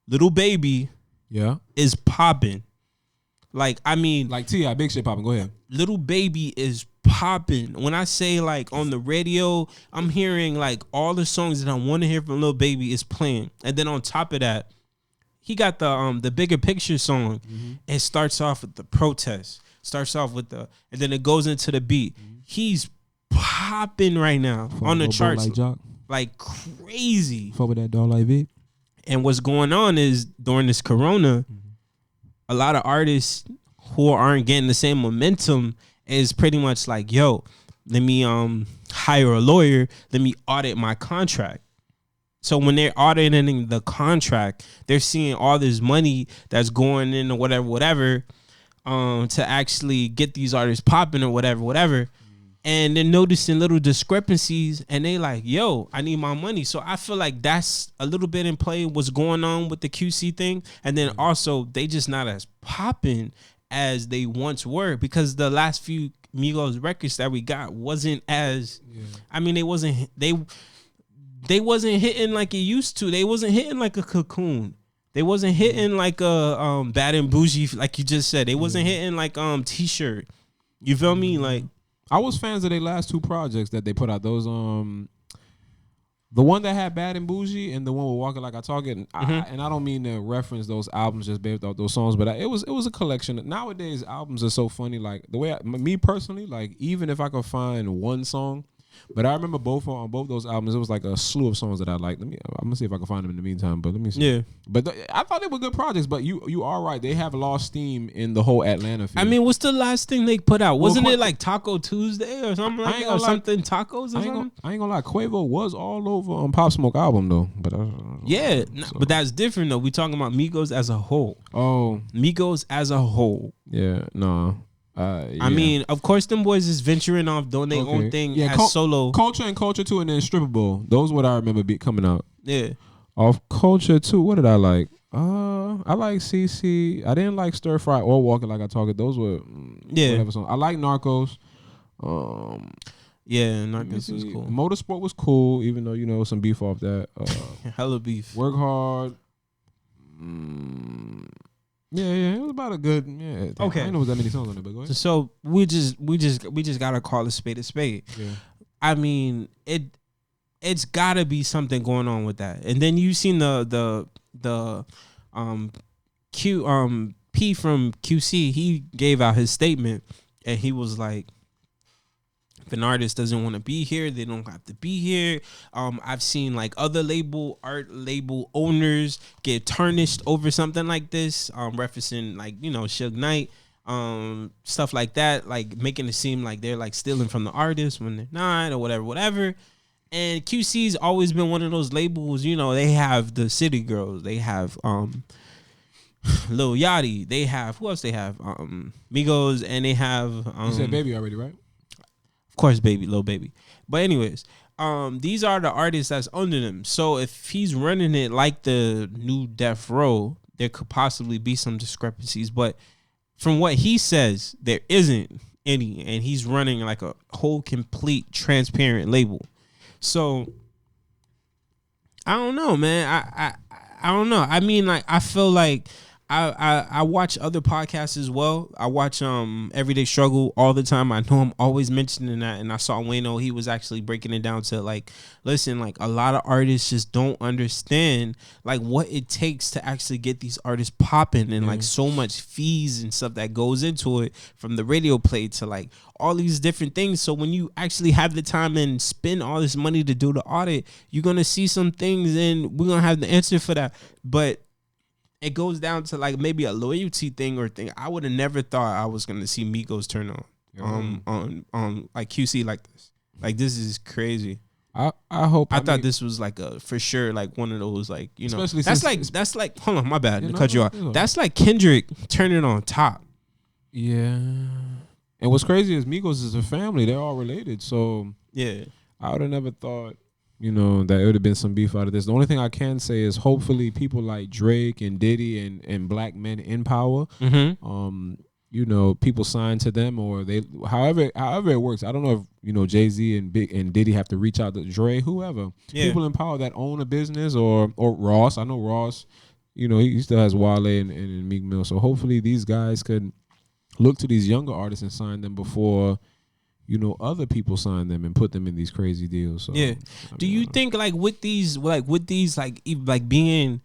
Little Baby, is popping. Like, I mean, like T.I. big shit popping. Go ahead. Little Baby is popping. When I say like on the radio, I'm hearing like all the songs that I want to hear from Little Baby is playing, and then on top of that, he got the Bigger Picture song. Mm-hmm. It starts off with the protest. And then it goes into the beat. Mm-hmm. He's popping right now on the charts like crazy. Fuck with that dog like Vic. And what's going on is during this corona, a lot of artists who aren't getting the same momentum is pretty much like, yo, let me hire a lawyer, let me audit my contract. So when they're auditing the contract, they're seeing all this money that's going in or whatever, to actually get these artists popping or whatever. And they're noticing little discrepancies, and they like, yo, I need my money. So I feel like that's a little bit in play what's going on with the QC thing. And then also, they just not as popping as they once were, because the last few Migos records that we got wasn't as, I mean, they wasn't hitting like it used to. They wasn't hitting like a Cocoon. They wasn't hitting like a Bad and Bougie, like you just said. They wasn't hitting like T-Shirt. You feel me? Like, I was fans of their last two projects that they put out. Those the one that had Bad and Bougie and the one with Walking Like I Talk It. And I don't mean to reference those albums just based off those songs, but it was a collection. Nowadays, albums are so funny. Like the way me personally, like even if I could find one song, but I remember on both those albums, it was like a slew of songs that I liked. I'm gonna see if I can find them in the meantime. But let me see. Yeah. But I thought they were good projects. But you are right. They have lost steam in the whole Atlanta field. I mean, what's the last thing they put out? Wasn't it like Taco Tuesday or something like that? Or something tacos or something? I ain't gonna lie. Quavo was all over on Pop Smoke album though. But but that's different though. We talking about Migos as a whole. Oh, Migos as a whole. Yeah. No. I mean, of course, them boys is venturing off doing their own thing as solo. Culture and Culture 2 and then Strippable. Those what I remember coming out. Yeah. Off Culture 2, what did I like? I like CC. I didn't like Stir Fry or Walking Like I Talk It. Those were whatever song. I like Narcos. Yeah, Narcos was cool. Motorsport was cool, even though some beef off that. Hella beef. Work Hard. Yeah, it was about a good. Yeah, okay. I didn't know that many songs on it, but go ahead. So we just gotta call a spade a spade. Yeah. I mean, it's gotta be something going on with that. And then you seen the P from QC. He gave out his statement, and he was like, if an artist doesn't want to be here, they don't have to be here. I've seen like other art label owners get tarnished over something like this, referencing like, Suge Knight, stuff like that, like making it seem like they're like stealing from the artist when they're not, or whatever. And QC's always been one of those labels, they have the City Girls, they have Lil Yachty, they have, who else they have? Migos, and they have you said Baby already, right? Of course, Lil Baby. But anyways, these are the artists that's under them. So if he's running it like the new Death Row, there could possibly be some discrepancies. But from what he says, there isn't any. And he's running like a whole complete transparent label. So I don't know, man. I don't know. I mean, like, I feel like I watch other podcasts as well. I watch Everyday Struggle all the time. I know I'm always mentioning that, and I saw Wayno, he was actually breaking it down to like, listen, like a lot of artists just don't understand like what it takes to actually get these artists popping, and like so much fees and stuff that goes into it, from the radio play to like all these different things. So when you actually have the time and spend all this money to do the audit, you're gonna see some things, and we're gonna have the answer for that. But it goes down to like maybe a loyalty thing or thing. I would have never thought I was gonna see Migos turn on like QC like this. Like this is crazy. I hope. I thought this was like a for sure like one of those like, you know, Especially that's like hold on, my bad to know, cut you off. That's like Kendrick turning on Top. Yeah. And what's crazy is Migos is a family. They're all related. So yeah, I would have never thought, you know, that it would have been some beef out of this. The only thing I can say is hopefully people like Drake and Diddy and black men in power, you know, people sign to them, or they however it works. I don't know if, you know, Jay-Z and Big and Diddy have to reach out to Dre, whoever. Yeah. People in power that own a business, or Ross. I know Ross, you know, he still has Wale and Meek Mill. So hopefully these guys could look to these younger artists and sign them before, you know, other people sign them and put them in these crazy deals. So, yeah. Do you think like with these being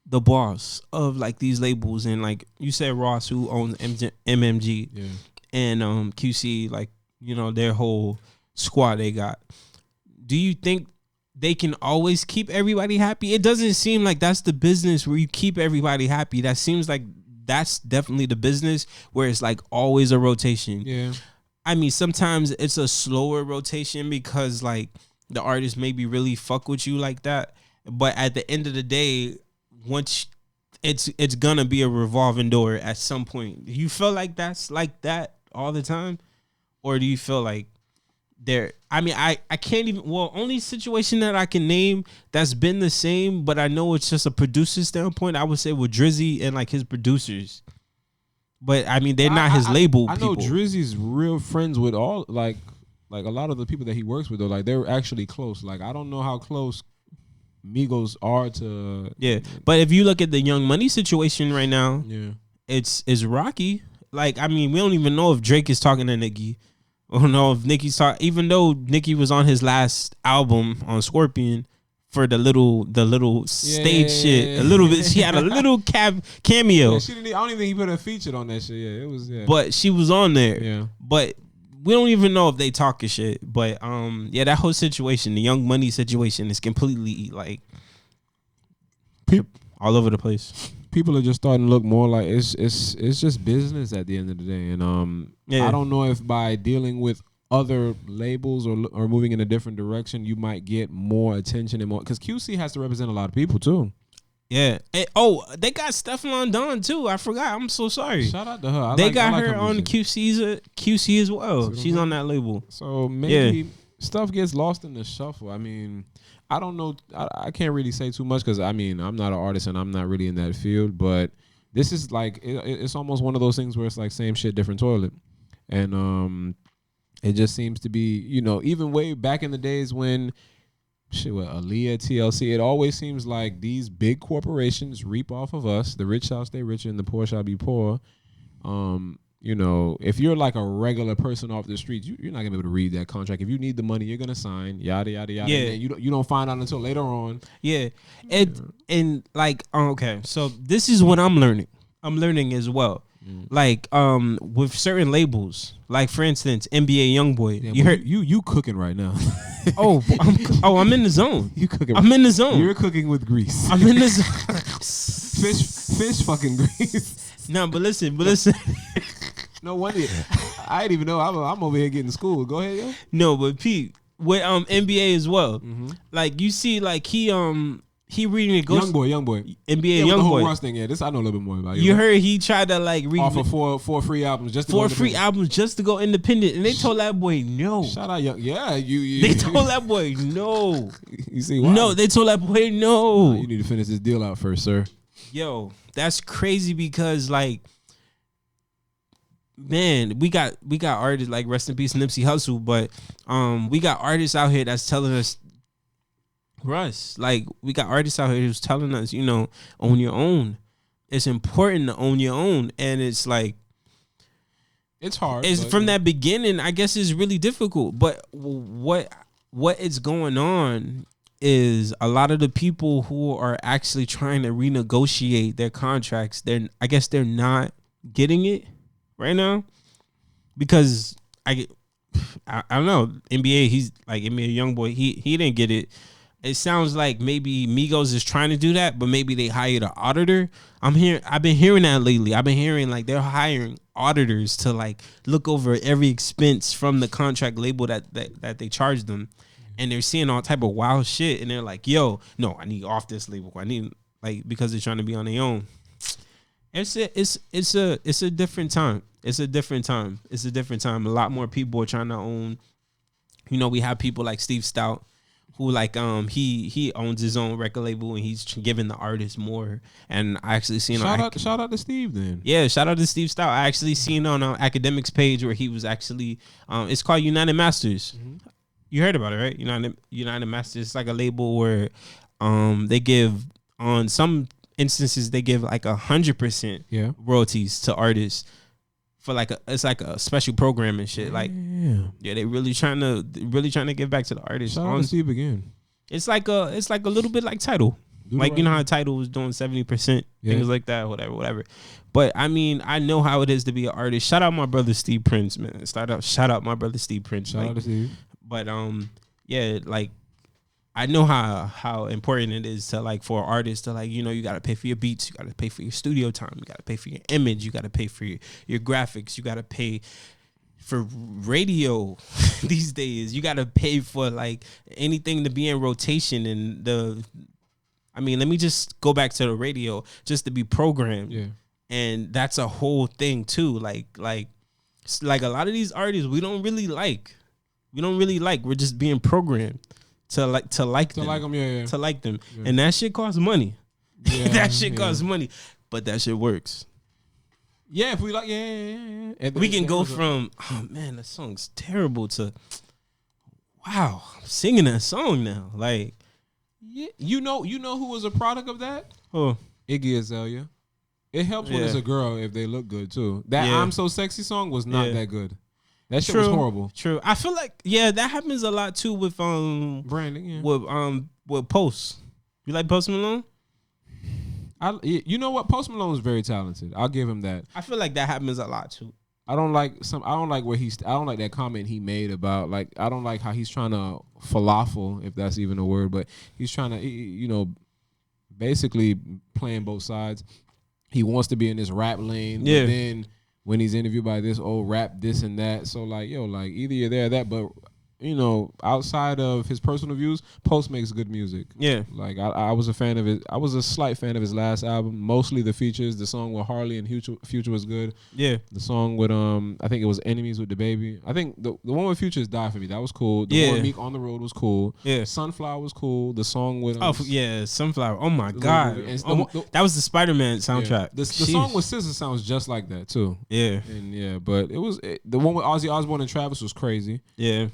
the boss of like these labels, and like you said Ross, who owns MMG, and QC, like, you know, their whole squad they got, do you think they can always keep everybody happy? It doesn't seem like that's the business where you keep everybody happy. That seems like that's definitely the business where it's like always a rotation. Yeah. I mean, sometimes it's a slower rotation because like the artist maybe really fuck with you like that. But at the end of the day, once it's gonna be a revolving door at some point. Do you feel like that's like that all the time? Or do you feel like I mean, I can't even, only situation that I can name that's been the same, but I know it's just a producer standpoint, I would say with Drizzy and like his producers. But I mean, they're not his label people. I know Drizzy's real friends with all like a lot of the people that he works with, though. Like they're actually close. Like I don't know how close Migos are to. Yeah, but if you look at the Young Money situation right now, it's rocky. Like I mean, we don't even know if Drake is talking to Nicki. I don't know if Nicki's talking. Even though Nicki was on his last album on Scorpion for the little stage shit, a little bit. She had a little cameo. Yeah, she didn't. I don't even think he put her featured on that shit. Yeah, it was. Yeah. But she was on there. Yeah. But we don't even know if they talking shit. But yeah, that whole situation, the Young Money situation, is completely like all over the place. People are just starting to look more like it's just business at the end of the day, and I don't know if by dealing with other labels or moving in a different direction, you might get more attention and more, because QC has to represent a lot of people too. Yeah. They got Stefflon Don too. I forgot. I'm so sorry. Shout out to her. They got her on QC as well. She's on that label. So maybe stuff gets lost in the shuffle. I mean, I don't know. I can't really say too much because I mean, I'm not an artist and I'm not really in that field. But this is like it's almost one of those things where it's like same shit, different toilet, and it just seems to be, you know, even way back in the days when shit with Aaliyah, TLC, it always seems like these big corporations reap off of us. The rich shall stay rich and the poor shall be poor. You know, if you're like a regular person off the streets, you're not gonna be able to read that contract. If you need the money, you're gonna sign, yada yada yada. Yeah. And you don't find out until later on. Yeah, and like okay, so this is what I'm learning. I'm learning as well. Like with certain labels, like for instance, NBA YoungBoy. Yeah, you heard you cooking right now. I'm in the zone. You cooking? I'm in the zone. You're cooking with grease. I'm in the zone. fish fucking grease. No, but listen. No wonder. I didn't even know. I'm over here getting schooled. Go ahead, yo. No, but Pete, with NBA as well. Like you see, like he reading it. Young boy. NBA Young the whole Boy. Ross thing. Yeah, this I know a little bit more about. You heard he tried to like read offer four free albums just to go independent, and they told that boy no. Shout out Young. Yeah, you. They told that boy no. You see why? No, they told that boy no. You need to finish this deal out first, sir. Yo, that's crazy because like, man, we got artists like rest in peace Nipsey Hussle, but we got artists out here that's telling us, Russ, like we got artists out here who's telling us, you know, own your own. it's important to own your own, and it's like it's hard. It's from that beginning. I guess it's really difficult. But what is going on is a lot of the people who are actually trying to renegotiate their contracts. I guess they're not getting it right now because I don't know. NBA, he's like NBA YoungBoy. He didn't get it. It sounds like maybe Migos is trying to do that, but maybe they hired an auditor. I've been hearing that lately. I've been hearing like they're hiring auditors to like look over every expense from the contract label that they charge them, and they're seeing all type of wild shit. And they're like, "Yo, no, I need off this label. I need like because they're trying to be on their own." It's a different time. It's a different time. It's a different time. A lot more people are trying to own. You know, we have people like Steve Stout, who like he owns his own record label and he's giving the artist more. And I actually seen shout out to Steve then. Yeah, shout out to Steve Stout. I actually seen on Academics page where he was actually it's called United Masters. Mm-hmm. You heard about it, right? United Masters. It's like a label where they give on some instances they give like 100% royalties to artists for like it's like a special program and shit. Like they really trying to give back to the artists. Shout out to Steve again. It's like a little bit like Tidal. Like you know how Tidal was doing 70%, things like that, whatever. But I mean, I know how it is to be an artist. Shout out my brother Steve Prince, man. Shout out my brother Steve Prince. Shout out to Steve. But yeah, like I know how important it is to like for artists to like, you know, you got to pay for your beats, you got to pay for your studio time, you got to pay for your image, you got to pay for your graphics, you got to pay for radio these days, you got to pay for like anything to be in rotation. And I mean, let me just go back to the radio just to be programmed. Yeah. And that's a whole thing too. Like a lot of these artists we don't really like. We're just being programmed to like them. And that shit costs money. Yeah, that shit costs money, but that shit works. Yeah, if we like, yeah. We can go from oh man, that song's terrible to wow, I'm singing that song now. Like, yeah, you know who was a product of that? Oh, Iggy Azalea. It helps when it's a girl if they look good too. That I'm So Sexy song was not that good. That shit was horrible. True. I feel like that happens a lot too with branding. Yeah. With Post. You like Post Malone? You know what? Post Malone is very talented. I'll give him that. I feel like that happens a lot too. I don't like that comment he made about like I don't like how he's trying to falafel, if that's even a word, but he's trying to basically playing both sides. He wants to be in this rap lane, but then when he's interviewed by this old rap, this and that. So like, like either you're there or that, but outside of his personal views, Post makes good music. Yeah. Like I was a fan of it. I was a slight fan of his last album, mostly the features. The song with Harley and Future was good. Yeah. The song with I think it was Enemies with the Baby. I think the one with Future is Die For Me. That was cool. The one with Meek On The Road was cool. Yeah. Sunflower was cool. The song with Sunflower. Oh my God. That was the Spider-Man soundtrack. Yeah. The song with SZA sounds just like that too. Yeah. And but it was the one with Ozzy Osbourne and Travis was crazy. Yeah.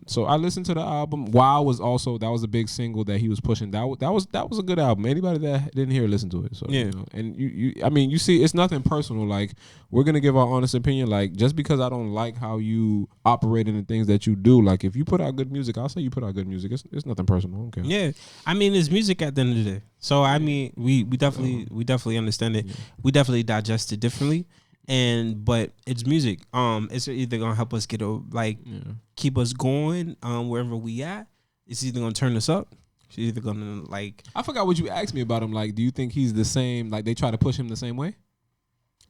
So I listened to the album. Wow was that was a big single that he was pushing. That was a good album. Anybody that didn't hear it, listen to it. So and you see, it's nothing personal. Like we're gonna give our honest opinion. Like just because I don't like how you operate in the things that you do, like if you put out good music, I'll say you put out good music. It's nothing personal. Okay. Yeah, I mean it's music at the end of the day. So I mean we definitely understand it. Yeah. We definitely digest it differently. But it's music. It's either gonna help us keep us going wherever we at. It's either gonna turn us up. It's either gonna I forgot what you asked me about him. Like, do you think he's the same? Like, they try to push him the same way?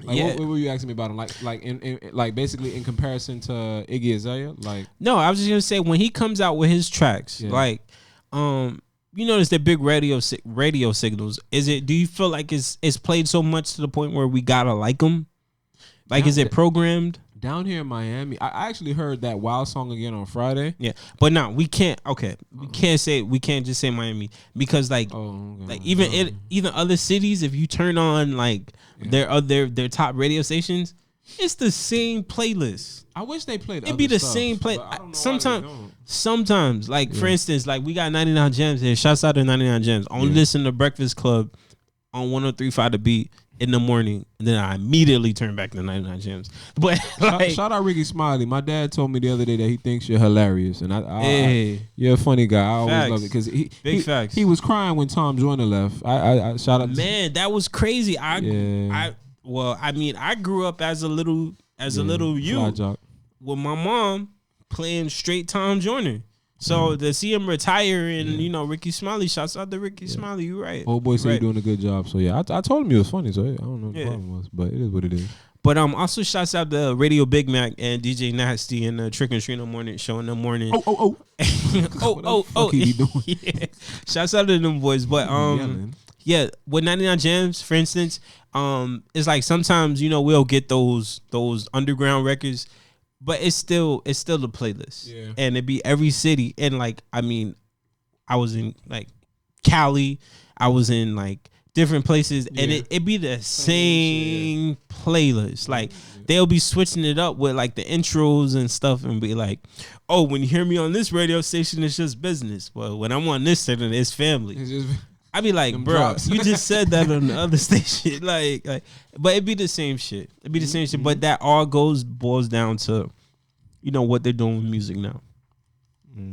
Like, what were you asking me about him? Like basically in comparison to Iggy Azalea? Like, no, I was just gonna say when he comes out with his tracks, you notice the big radio signals. Do you feel like it's played so much to the point where we gotta like him? Like, is it programmed? Down here in Miami, I actually heard that Wild song again on Friday. Yeah, but no, we can't. Okay, we can't just say Miami because even other cities, if you turn on their top radio stations, it's the same playlist. I wish they played. It'd be the same play. Sometimes, for instance, like we got 99 Gems here. Shouts out to 99 Gems. Only listen to Breakfast Club on 103.5 The Beat in the morning, and then I immediately turn back to 99 Gems. But like, shout out Ricky Smiley. My dad told me the other day that he thinks you're hilarious, and you're a funny guy. I always love it because he was crying when Tom Joyner left. I shout out. Man, that was crazy. I grew up as a little youth with my mom playing straight Tom Joyner. So to see him retire and Ricky Smiley, shouts out to Ricky Smiley. You're right. Old boy said you're doing a good job. So yeah, I told him he was funny. So I don't know what the problem was, but it is what it is. But also shouts out to Radio Big Mac and DJ Nasty and the Trick and Treat in the morning show in the morning. Oh. He doing? Yeah. Shouts out to them boys. But with 99 Gems, for instance, it's like sometimes we'll get those underground records. But it's still the playlist, and it be every city. And like, I was in like Cali, I was in like different places, and it be the same playlist. Like they'll be switching it up with like the intros and stuff, and be like, "Oh, when you hear me on this radio station, it's just business. Well, when I'm on this station, it's family." I be like, bro, you just said that on the other station. Like, but it be the same shit. It be the same shit. But that all boils down to, what they're doing with music now.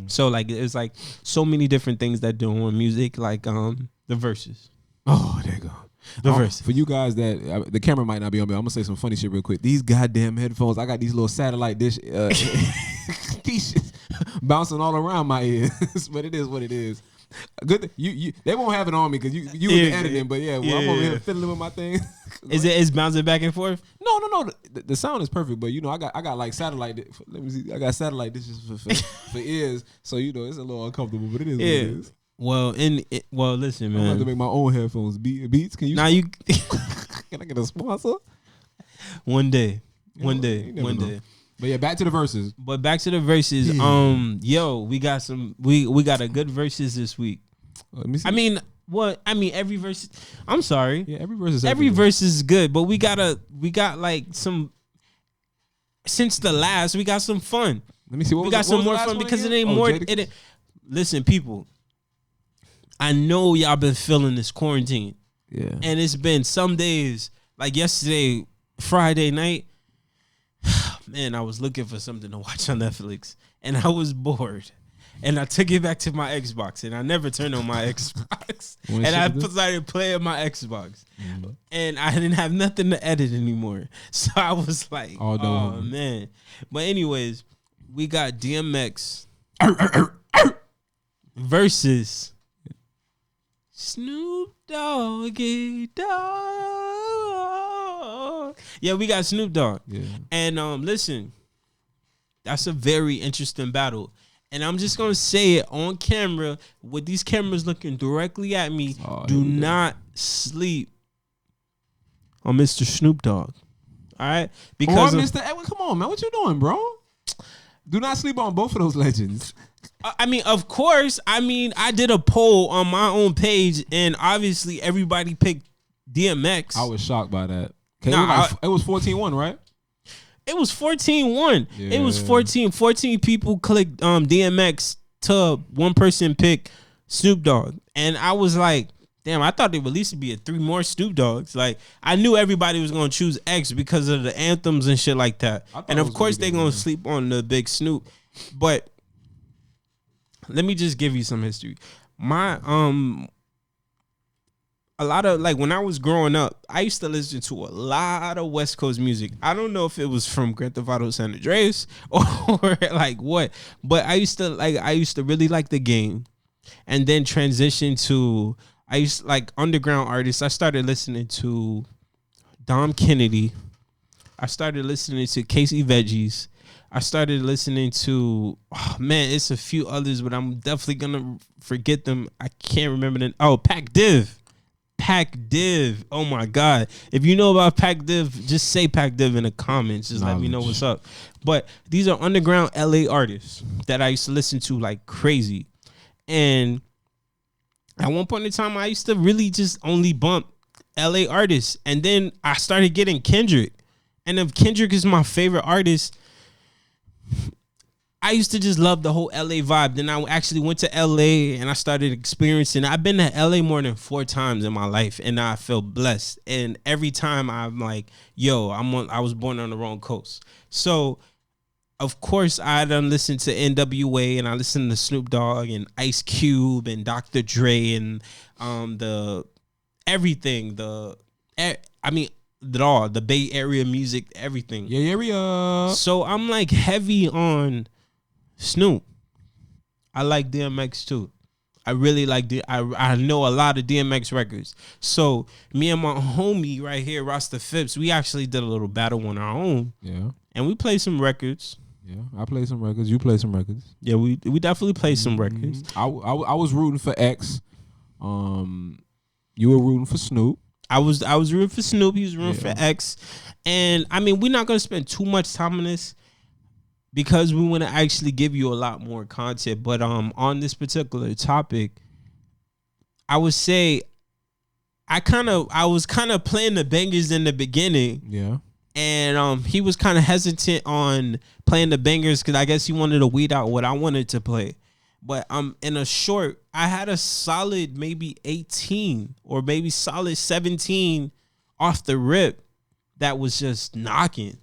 So like, it's like so many different things that doing with music, like the Verzuz. Oh, there you go. The Verzuz. For you guys that the camera might not be on me, I'm gonna say some funny shit real quick. These goddamn headphones, I got these little satellite dish these shit bouncing all around my ears, but it is what it is. Good, you they won't have it on me because you in the editing, but I'm over here fiddling with my thing. It's bouncing back and forth? No. The sound is perfect, but I got like satellite. Let me see, I got satellite dishes for ears, so it's a little uncomfortable, but it is what it is. Well, listen, man. I'm going to make my own headphones. Beats, can you? Now you can I get a sponsor? One day. But yeah, back to the Verzuz. But back to the Verzuz. We got we got a good Verzuz this week. Let me see. Every Verzuz. I'm sorry. Yeah, every Verzuz. Every Verzuz is good, but we got like some. Since the last, we got some fun. Let me see. We got some more fun because it ain't more. Listen, people. I know y'all been feeling this quarantine. Yeah. And it's been some days, like yesterday, Friday night. Man, I was looking for something to watch on Netflix, and I was bored. And I took it back to my Xbox, and I never turned on my Xbox. And I started playing my Xbox. Mm-hmm. And I didn't have nothing to edit anymore. So I was like, oh man. But anyways, we got DMX versus Snoop Dogg. Yeah, we got Snoop Dogg. Yeah. And listen, that's a very interesting battle. And I'm just going to say it on camera, with these cameras looking directly at me, do not sleep on Mr. Snoop Dogg. All right? Because Mr. Edwin, come on, man. What you doing, bro? Do not sleep on both of those legends. Of course. I did a poll on my own page, and obviously everybody picked DMX. I was shocked by that. It was 14-1, right? It was 14-1. Yeah. It was 14 people clicked DMX to one person pick Snoop Dogg. And I was like, damn, I thought there would at least be 3 more Snoop Dogs. Like, I knew everybody was going to choose X because of the anthems and shit like that. And of course they're going to sleep on the big Snoop. But let me just give you some history. A lot of, like, when I was growing up, I used to listen to a lot of West Coast music. I don't know if it was from Grand Theft Auto San Andreas or like what, but I used to really like The Game, and then transition to, like underground artists. I started listening to Dom Kennedy. I started listening to Casey Veggies. I started listening to, it's a few others, but I'm definitely gonna forget them. I can't remember them. Oh, Pac Div. Oh my God. If you know about Pac Div, just say Pac Div in the comments. Just let me know what's up. But these are underground LA artists that I used to listen to like crazy. And at one point in time, I used to really just only bump LA artists. And then I started getting Kendrick. And if Kendrick is my favorite artist, I used to just love the whole LA vibe. Then I actually went to LA and I started experiencing. I've been to LA more than 4 times in my life, and I feel blessed. And every time I'm like, yo, I was born on the wrong coast. So of course I done listened to NWA, and I listened to Snoop Dogg and Ice Cube and Dr. Dre and the everything. The Bay Area music, everything. Yeah, area. So I'm like heavy on Snoop. I like DMX too. I really like I know a lot of DMX records. So me and my homie right here, Rasta Phipps, we actually did a little battle on our own. Yeah. And we played some records. Yeah, I play some records. You play some records. Yeah, we definitely played some records. I was rooting for X. You were rooting for Snoop. I was rooting for Snoop. He was rooting for X. And I mean, we're not gonna spend too much time on this because we want to actually give you a lot more content. But on this particular topic, I would say I was kind of playing the bangers in the beginning. Yeah. And he was kind of hesitant on playing the bangers because I guess he wanted to weed out what I wanted to play. But in a short, I had a solid maybe 18 or maybe solid 17 off the rip that was just knocking.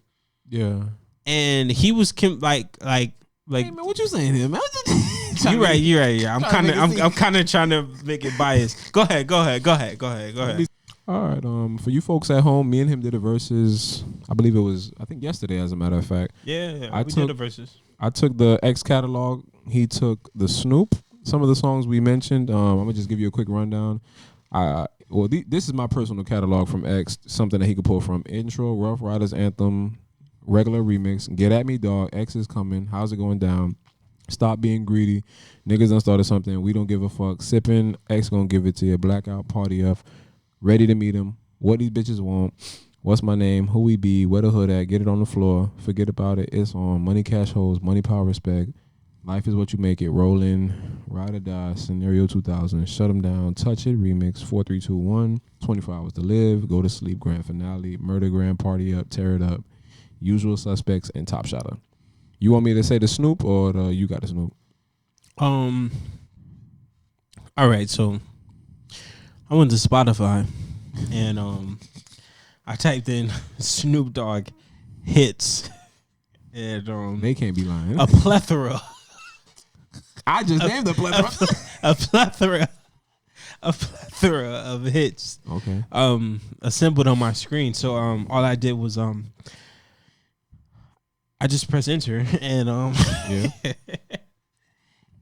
Yeah. And he was like hey man, what you saying here, man? You're right. Yeah, I'm kind of trying to make it biased. Go ahead. All right. For you folks at home, me and him did a versus. I believe it was, I think yesterday, as a matter of fact. Yeah, we did a versus. I took the X catalog. He took the Snoop. Some of the songs we mentioned. I'm gonna just give you a quick rundown. This is my personal catalog from X. Something that he could pull from: intro, Rough Riders anthem, regular remix, Get At Me Dog, X is coming, How's It Going Down, Stop Being Greedy, Niggas Done Started Something, We Don't Give a Fuck, Sippin', X Gonna Give It To You, Blackout, Party Up, Ready to Meet Him, What These Bitches Want, What's My Name, Who We Be, Where the Hood At, Get It On The Floor, Forget About It, It's On, Money Cash Hoes, Money Power Respect, Life Is What You Make It, Rollin', Ride or Die, Scenario 2000, Shut 'Em Down, Touch It, Remix, 4321, 24 Hours to Live, Go to Sleep, Grand Finale, Murder Grand, Party Up, Tear It Up, Usual Suspects, and Top Shotter. You want me to say the Snoop or you got the Snoop? All right, so I went to Spotify and I typed in Snoop Dogg hits and they can't be lying. A plethora. I just named a plethora. A plethora of hits. Okay. Assembled on my screen. So all I did was I just pressed enter and yeah.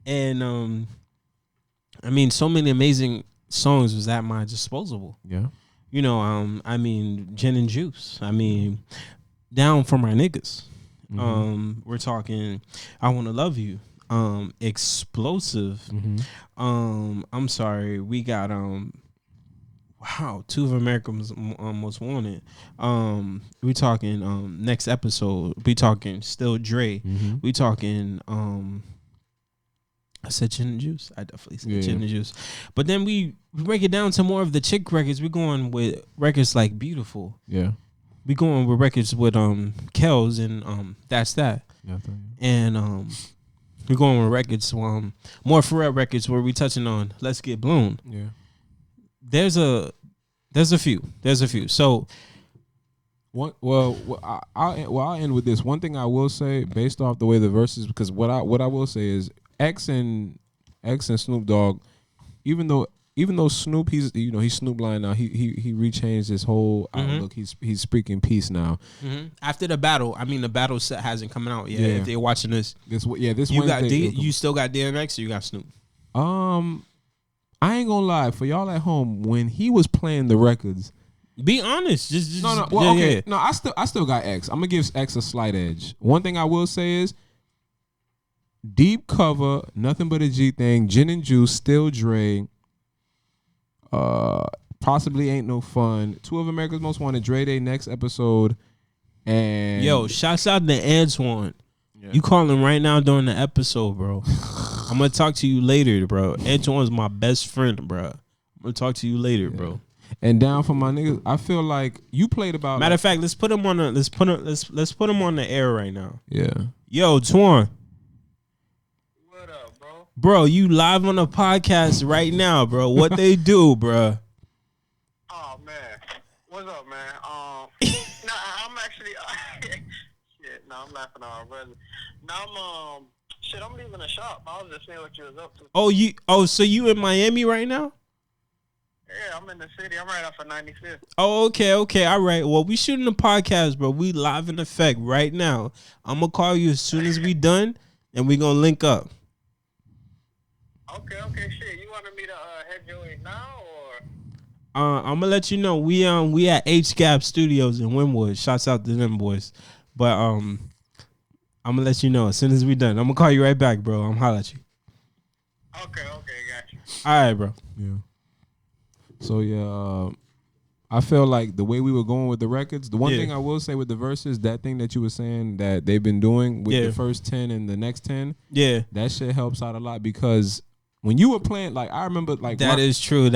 And I mean, so many amazing songs was at my disposal. Yeah. You know, I mean, Gin and Juice. I mean, Down for My Niggas. Mm-hmm. We're talking I Wanna Love You. Explosive. Mm-hmm. I'm sorry, we got wow, Two of America's Most Wanted. We talking next episode. We talking Still Dre. Mm-hmm. We talking I said Gin and Juice. I definitely said Gin and Juice. But then we break it down to more of the chick records. We're going with records like Beautiful. Yeah. We going with records with Kells and That's That. Yeah. And we're going with records more Pharrell records where we touching on Let's Get Blown. Yeah. There's a few. So I'll end with this. One thing I will say, based off the way the verses, because what I will say is X and Snoop Dogg, even though Snoop, he's Snoop Lion now. He rechanged his whole outlook. He's speaking peace now. Mm-hmm. After the battle, I mean the battle set hasn't come out yet. Yeah. If they're watching this, this you Wednesday, got you still got DMX or you got Snoop? I ain't gonna lie, for y'all at home, when he was playing the records, be honest. Just no. Well, okay. Yeah. No, I still got X. I'm gonna give X a slight edge. One thing I will say is deep cover, Nothing But a G Thing, Gin and Juice, Still Dre, Possibly Ain't No Fun, Two of America's Most Wanted, Dre Day, next episode, and yo, shouts out to Antoine. Yeah. You call him right now during the episode, bro. I'm gonna talk to you later, bro. Antoine's my best friend, bro. I'm gonna talk to you later, bro. And Down for My Niggas, I feel like you played about. Matter of fact, let's put him on the air right now. Yeah. Yo, Twan. Bro, you live on a podcast right now, bro. What they do, bro? Oh man, what's up, man? No, I'm actually shit. No, I'm laughing at our brother. No, I'm leaving the shop. I was just seeing what you was up to. So you in Miami right now? Yeah, I'm in the city. I'm right off of 95th. Oh, okay, all right. Well, we shooting a podcast, bro. We live in effect right now. I'm gonna call you as soon as we done, and we gonna link up. Okay, shit. You wanted me to head your way now, or? I'm gonna let you know we at H Gap Studios in Wynwood. Shouts out to them boys. But I'm gonna let you know as soon as we done. I'm gonna call you right back, bro. I'm holla at you. Okay, got you. All right, bro. Yeah. So yeah, I feel like the way we were going with the records, the one thing I will say with the verses, that thing that you were saying that they've been doing with the first 10 and the next 10, that shit helps out a lot because when you were playing, like I remember, like that is true.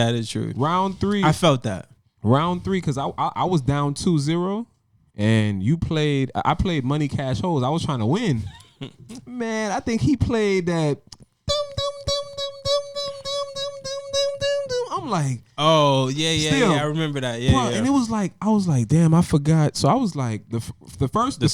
Round 3, I felt that. Round 3, because I was down 2-0, and I played Money Cash Holes. I was trying to win. Man, I think he played that. I'm like, oh yeah, I remember that. Yeah, bro, and it was like, I was like, damn, I forgot. So I was like, the first the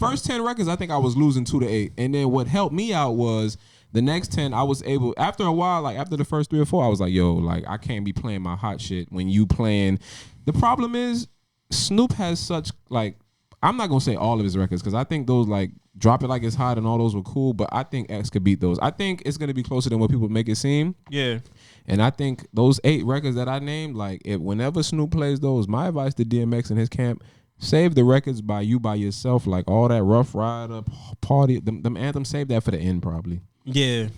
first 10 records, I think I was losing 2-8, and then what helped me out was the next 10. I was able, after a while, like after the first 3 or 4, I was like, yo, like I can't be playing my hot shit when you playing. The problem is Snoop has such, like, I'm not gonna say all of his records because I think those like Drop It Like It's Hot and all those were cool, but I think X could beat those. I think it's gonna be closer than what people make it seem. Yeah. And I think those 8 records that I named, like whenever Snoop plays those, my advice to DMX and his camp, save the records by yourself, like all that Rough Rider, Party, them anthems, save that for the end probably. Yeah.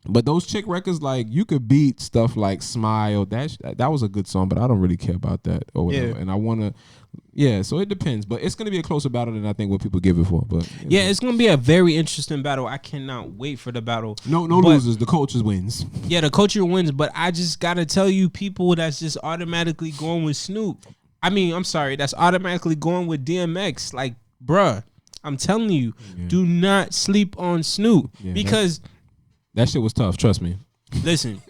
But those chick records, like you could beat stuff like Smile. That was a good song, but I don't really care about that or whatever. Yeah. And I wanna. Yeah, so it depends, but it's gonna be a closer battle than I think what people give it for. But yeah, it's gonna be a very interesting battle. I cannot wait for the battle. No losers. The culture wins. Yeah, the culture wins. But I just gotta tell you, people that's just automatically going with Snoop. I mean, I'm sorry, that's automatically going with DMX. Like, bruh, I'm telling you, do not sleep on Snoop because that shit was tough. Trust me. Listen,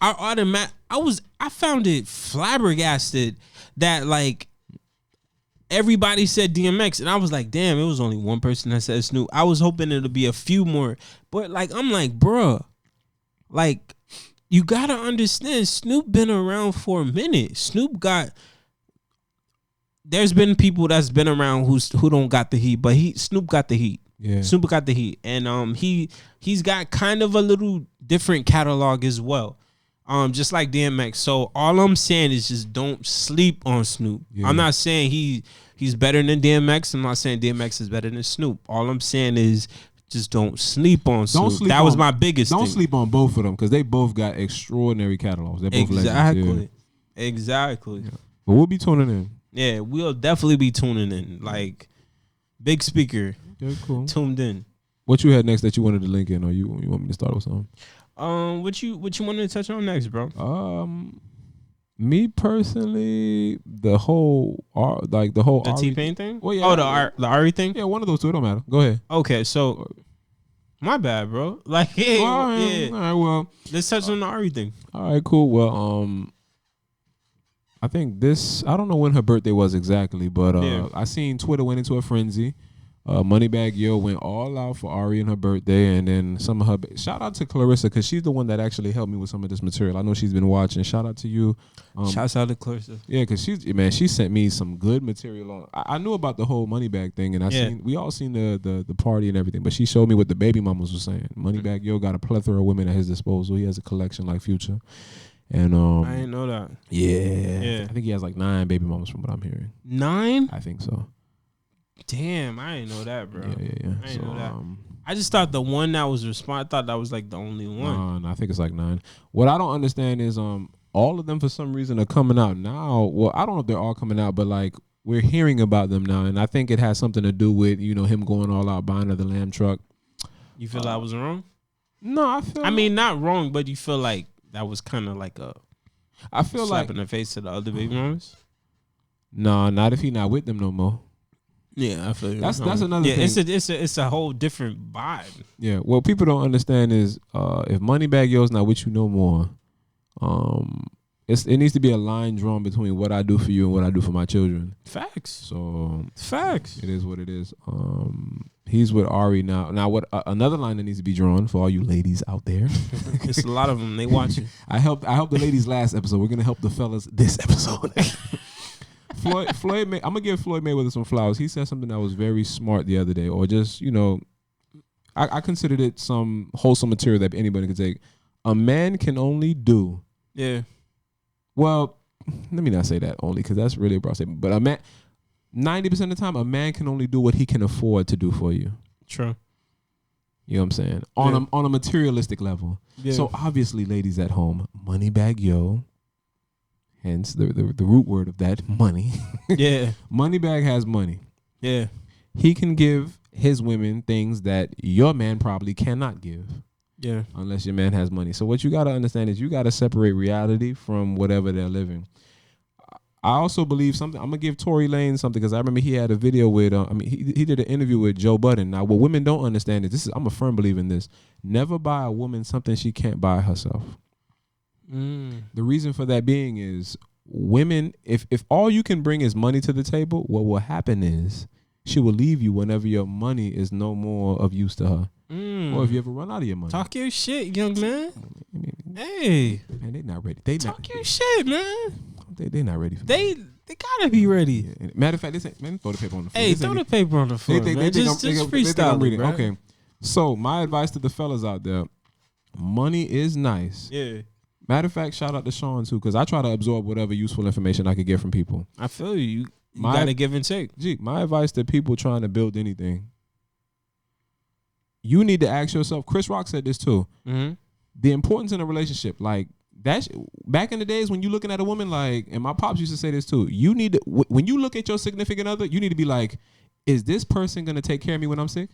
I found it flabbergasted that like. Everybody said DMX, and I was like, damn, it was only one person that said Snoop. I was hoping it'll be a few more. But, like, I'm like, bruh, like, you got to understand, Snoop been around for a minute. There's been people that's been around who don't got the heat, but Snoop got the heat. Yeah. Snoop got the heat. And he's got kind of a little different catalog as well. Just like DMX. So all I'm saying is just don't sleep on Snoop. Yeah. I'm not saying he's better than DMX. I'm not saying DMX is better than Snoop. All I'm saying is just don't sleep on Snoop. That was my biggest thing. Don't sleep on both of them because they both got extraordinary catalogs. They're both legends. Exactly. Yeah. But we'll be tuning in. Yeah, we'll definitely be tuning in. Like, big speaker. Okay, cool. Tuned in. What you had next that you wanted to link in, or you want me to start with something? What you wanted to touch on next, bro? Me personally, the whole T-Pain thing. Well, yeah, the Ari thing. Yeah, one of those two. It don't matter. Go ahead. Okay, so my bad, bro. Like, hey, all right. Well, let's touch on the Ari thing. All right, cool. Well, I think I don't know when her birthday was exactly, but I seen Twitter went into a frenzy. Moneybagg Yo went all out for Ari and her birthday, and then some of her. Shout out to Clarissa because she's the one that actually helped me with some of this material. I know she's been watching. Shout out to you. Shouts out to Clarissa. Yeah, because she sent me some good material. I knew about the whole Moneybagg thing, and we all seen the party and everything, but she showed me what the baby mamas were saying. Moneybagg Yo got a plethora of women at his disposal. He has a collection like Future. And I didn't know that. Yeah. I think he has like 9 baby mamas from what I'm hearing. 9? I think so. Damn, I didn't know that, bro. Yeah. I didn't know that. I just thought the one that was I thought that was like the only one. No, I think it's like 9. What I don't understand is all of them for some reason are coming out now. Well, I don't know if they're all coming out, but like we're hearing about them now, and I think it has something to do with him going all out buying the lamb truck. You feel I was wrong? No, I mean not wrong, but you feel like that was kind of like I feel slap like in the face to the other baby mamas. No, not if he not with them no more. Yeah, I feel you. That's another thing. It's a whole different vibe. Yeah, what people don't understand is if Moneybagg Yo's not with you no more, it needs to be a line drawn between what I do for you and what I do for my children. Facts. So facts. It is what it is. He's with Ari now. Now, what another line that needs to be drawn for all you ladies out there? It's a lot of them. They watching. I helped the ladies last episode. We're gonna help the fellas this episode. Floyd, I'm gonna give Floyd Mayweather some flowers. He said something that was very smart the other day, or just I considered it some wholesome material that anybody could take. A man can only do. Yeah. Well, let me not say that only because that's really a broad statement. But a man, 90% of the time, a man can only do what he can afford to do for you. True. You know what I'm saying? On a materialistic level. Yeah. So obviously, ladies at home, Moneybagg Yo. Hence the root word of that, money. Yeah. Moneybagg has money. Yeah. He can give his women things that your man probably cannot give. Yeah. Unless your man has money. So what you got to understand is you got to separate reality from whatever they're living. I also believe something. I'm going to give Tory Lanez something because I remember he had a video with, he did an interview with Joe Budden. Now, what women don't understand is I'm a firm believer in this. Never buy a woman something she can't buy herself. The reason for that being is women, if all you can bring is money to the table, what will happen is she will leave you whenever your money is no more of use to her. Or if you ever run out of your money. Talk your shit, young man. Hey. Man, they not ready. Talk your shit, man. They not ready for They gotta be ready. Yeah. Matter of fact, man, throw the paper on the floor. Hey, throw the paper on the floor, man. Just freestyle it, bro. Okay. So, my advice to the fellas out there, money is nice. Yeah. Matter of fact, shout out to Sean, too, because I try to absorb whatever useful information I could get from people. I feel you. You gotta give and take. My advice to people trying to build anything, you need to ask yourself, Chris Rock said this, too, the importance in a relationship, like, back in the days when you looking at a woman, like, and my pops used to say this, too, you need to, when you look at your significant other, you need to be like, is this person going to take care of me when I'm sick?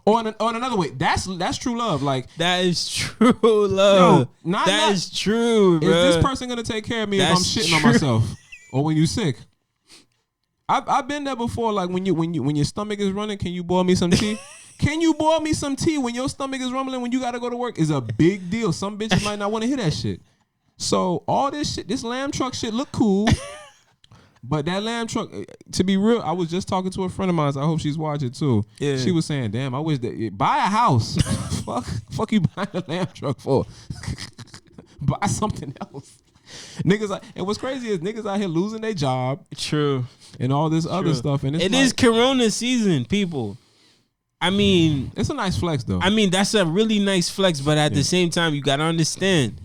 Or in another way, that's true love. Like that is true love. Yo, that is true, bro. Is this person gonna take care of me if I'm shitting on myself or when you sick? I've been there before. Like when your stomach is running, can you boil me some tea? Can you boil me some tea when your stomach is rumbling when you gotta go to work? Is a big deal. Some bitches might not want to hear that shit. So all this shit, this lamb truck shit look cool. But that lamb truck, to be real, I was just talking to a friend of mine. So I hope she's watching too. Yeah. She was saying, "Damn, I wish that buy a house. fuck you buying a lamb truck for? Buy something else." Niggas, and what's crazy is niggas out here losing their job. True. And all this other stuff. And it is Corona season, people. I mean, it's a nice flex though. I mean, that's a really nice flex, but at the same time, you gotta understand,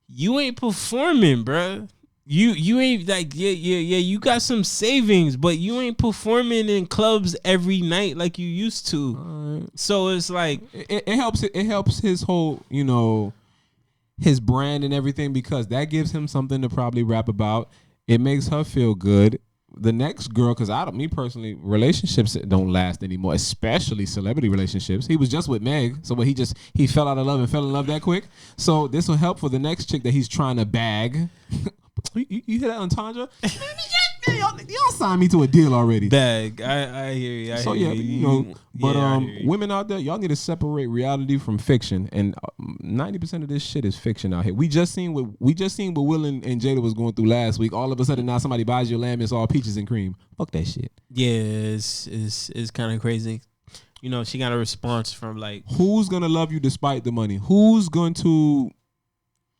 you ain't performing, bruh. You ain't like you got some savings, but you ain't performing in clubs every night like you used to. So it's like it helps his whole, his brand and everything, because that gives him something to probably rap about. It makes her feel good. The next girl, because me personally, relationships don't last anymore, especially celebrity relationships. He was just with Meg, so he fell out of love and fell in love that quick. So this will help for the next chick that he's trying to bag. You hear that, Entanglements? Y'all signed me to a deal already. Bag, I hear you. Women out there, y'all need to separate reality from fiction. And 90% of this shit is fiction out here. We just seen what Will and Jada was going through last week. All of a sudden now somebody buys your lamb, it's all peaches and cream. Fuck that shit. Yeah, it's kind of crazy. She got a response from like, who's gonna love you despite the money? Who's going to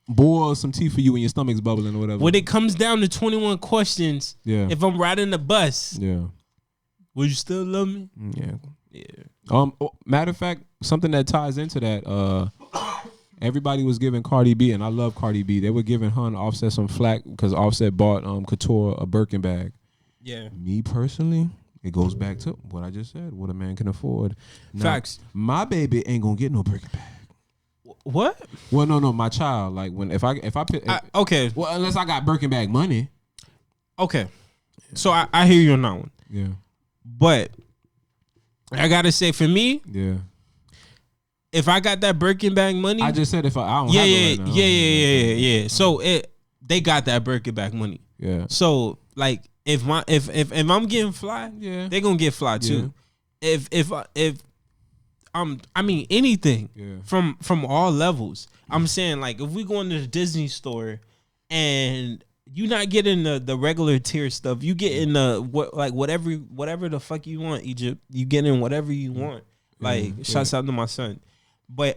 boil some tea for you when your stomach's bubbling or whatever? When it comes down to 21 questions, if I'm riding the bus, would you still love me? Yeah. Matter of fact, something that ties into that, everybody was giving Cardi B, and I love Cardi B. They were giving her and Offset some flack because Offset bought Couture a Birkin bag. Yeah. Me personally, it goes back to what I just said, what a man can afford. Now, facts. My baby ain't gonna get no Birkin bag. What? Well, no, my child. Like if I okay. Well, unless I got Birkin bag money. Okay. So I hear you on that one. Yeah. But I gotta say, for me, if I got that Birkin bag money, I just said if I don't have it right now. Yeah. So they got that Birkin bag money. Yeah. So like if I'm getting fly, Yeah. they gonna get fly too. If I mean anything from all levels. I'm saying like if we go into the Disney store and you not getting the regular tier stuff, you getting whatever the fuck you want, Egypt. You getting whatever you want. Like shouts out to my son. But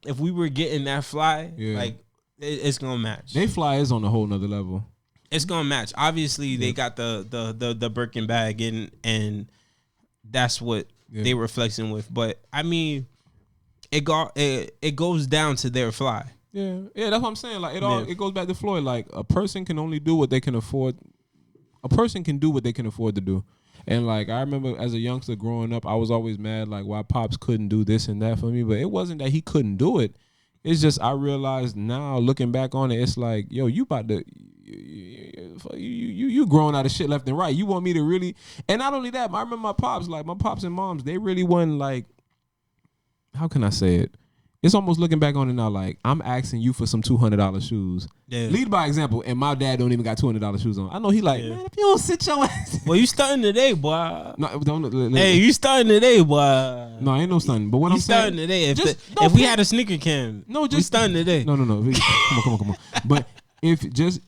if we were getting that fly, like it's gonna match. They fly is on a whole nother level. It's gonna match. Obviously, they got the Birkin bag and that's what they were flexing with. But I mean, it goes down to their fly. Yeah, that's what I'm saying. Like it goes back to Floyd. Like a person can only do what they can afford. A person can do what they can afford to do. And like I remember as a youngster growing up, I was always mad like why Pops couldn't do this and that for me. But it wasn't that he couldn't do it. It's just I realized now looking back on it, it's like, yo, you about to you growing out of shit left and right. You want me to really, and not only that, I remember my pops and moms, they really wasn't like, how can I say it? It's almost looking back on it now, like I'm asking you for some $200 shoes. Yeah. Lead by example, and my dad don't even got $200 shoes on. I know he like, man, if you don't sit your ass. Well, you starting today, boy. No, don't. Hey, you starting today, boy. No, ain't no starting. But what I'm saying, starting today. If we had a sneaker cam, we starting today. No. Come on. But if just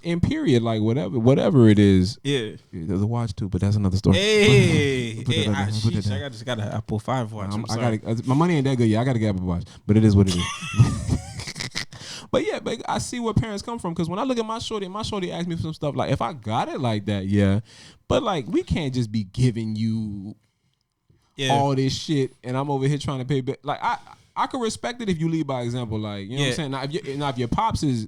in period, like whatever it is. Yeah. There's a watch too, but that's another story. Hey, I just got an Apple 5 watch. My money ain't that good yet. I got to get Apple Watch, but it is what it is. But yeah, but I see where parents come from, because when I look at my shorty asked me for some stuff. Like if I got it like that, yeah. But like we can't just be giving you all this shit, and I'm over here trying to pay. Like I could respect it if you lead by example. Like you know what I'm saying. Now if your pops is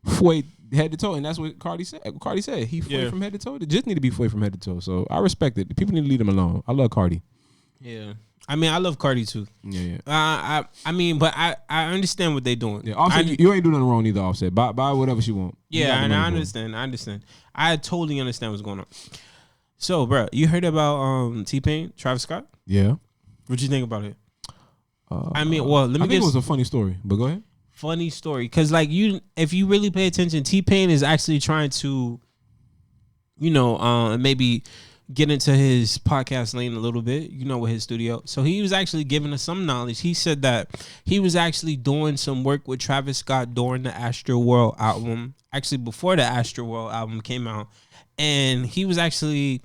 foy head to toe, and that's what Cardi said. Cardi said he foy from head to toe. It just need to be foy from head to toe. So I respect it. People need to leave him alone. I love Cardi. Yeah. I mean, I love Cardi too. Yeah. I mean, but I understand what they're doing. Yeah. Offset, you ain't doing nothing wrong either. Offset, buy whatever she want. Yeah, and I understand. I totally understand what's going on. So, bro, you heard about T-Pain, Travis Scott? Yeah. What you think about it? I mean, well, let me. I think it was a funny story, but go ahead. Funny story, because like if you really pay attention, T-Pain is actually trying to, maybe get into his podcast lane a little bit, with his studio. So he was actually giving us some knowledge. He said that he was actually doing some work with Travis Scott during the Astroworld album, actually before the Astroworld album came out. And he was actually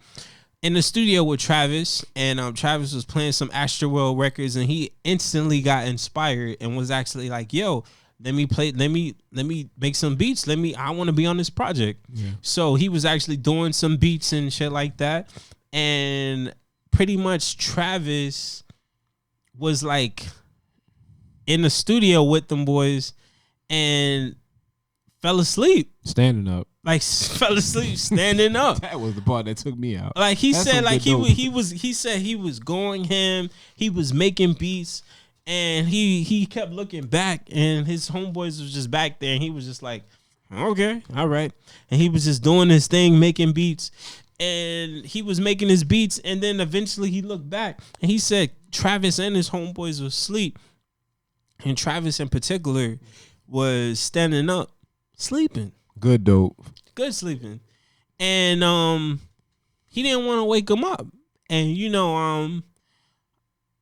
in the studio with Travis, and Travis was playing some Astroworld records, and he instantly got inspired and was actually like, yo, let me make some beats. I want to be on this project. Yeah. So he was actually doing some beats and shit like that. And pretty much Travis was like in the studio with them boys and fell asleep. Standing up. Like fell asleep standing up. That was the part that took me out. Like he said, like he said he was going ham. He was making beats. And he kept looking back, and his homeboys was just back there, and he was just like, okay, all right. And he was just doing his thing, making beats. And he was making his beats, and then eventually he looked back, and he said Travis and his homeboys were asleep. And Travis in particular was standing up, sleeping. Good dope. Good sleeping. And he didn't want to wake him up. And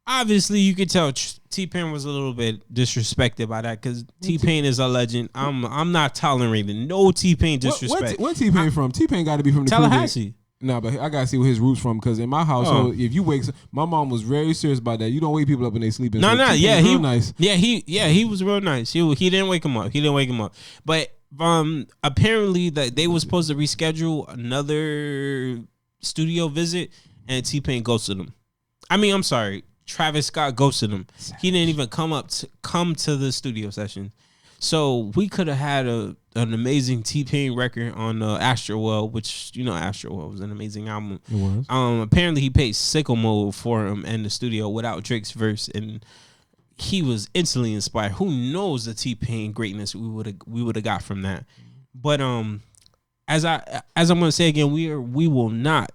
obviously, you could tell T-Pain was a little bit disrespected by that, because T-Pain is a legend. I'm not tolerating no T-Pain disrespect. Where T-Pain from? T-Pain got to be from the Tallahassee. No, but I gotta see where his roots from, because in my household, if you wake, my mom was very serious about that. You don't wake people up when they sleeping. No, he nice. Yeah, he was real nice. He didn't wake him up. But apparently that they was supposed to reschedule another studio visit, and T-Pain ghosted him. I mean, I'm sorry. Travis Scott ghosted him. He didn't even come to the studio session. So we could have had an amazing T-Pain record on Astroworld, which Astroworld was an amazing album. It was. Apparently he paid Sicko Mode for him in the studio without Drake's verse, and he was instantly inspired. Who knows the T-Pain greatness we would have got from that? But as I'm gonna say again, we will not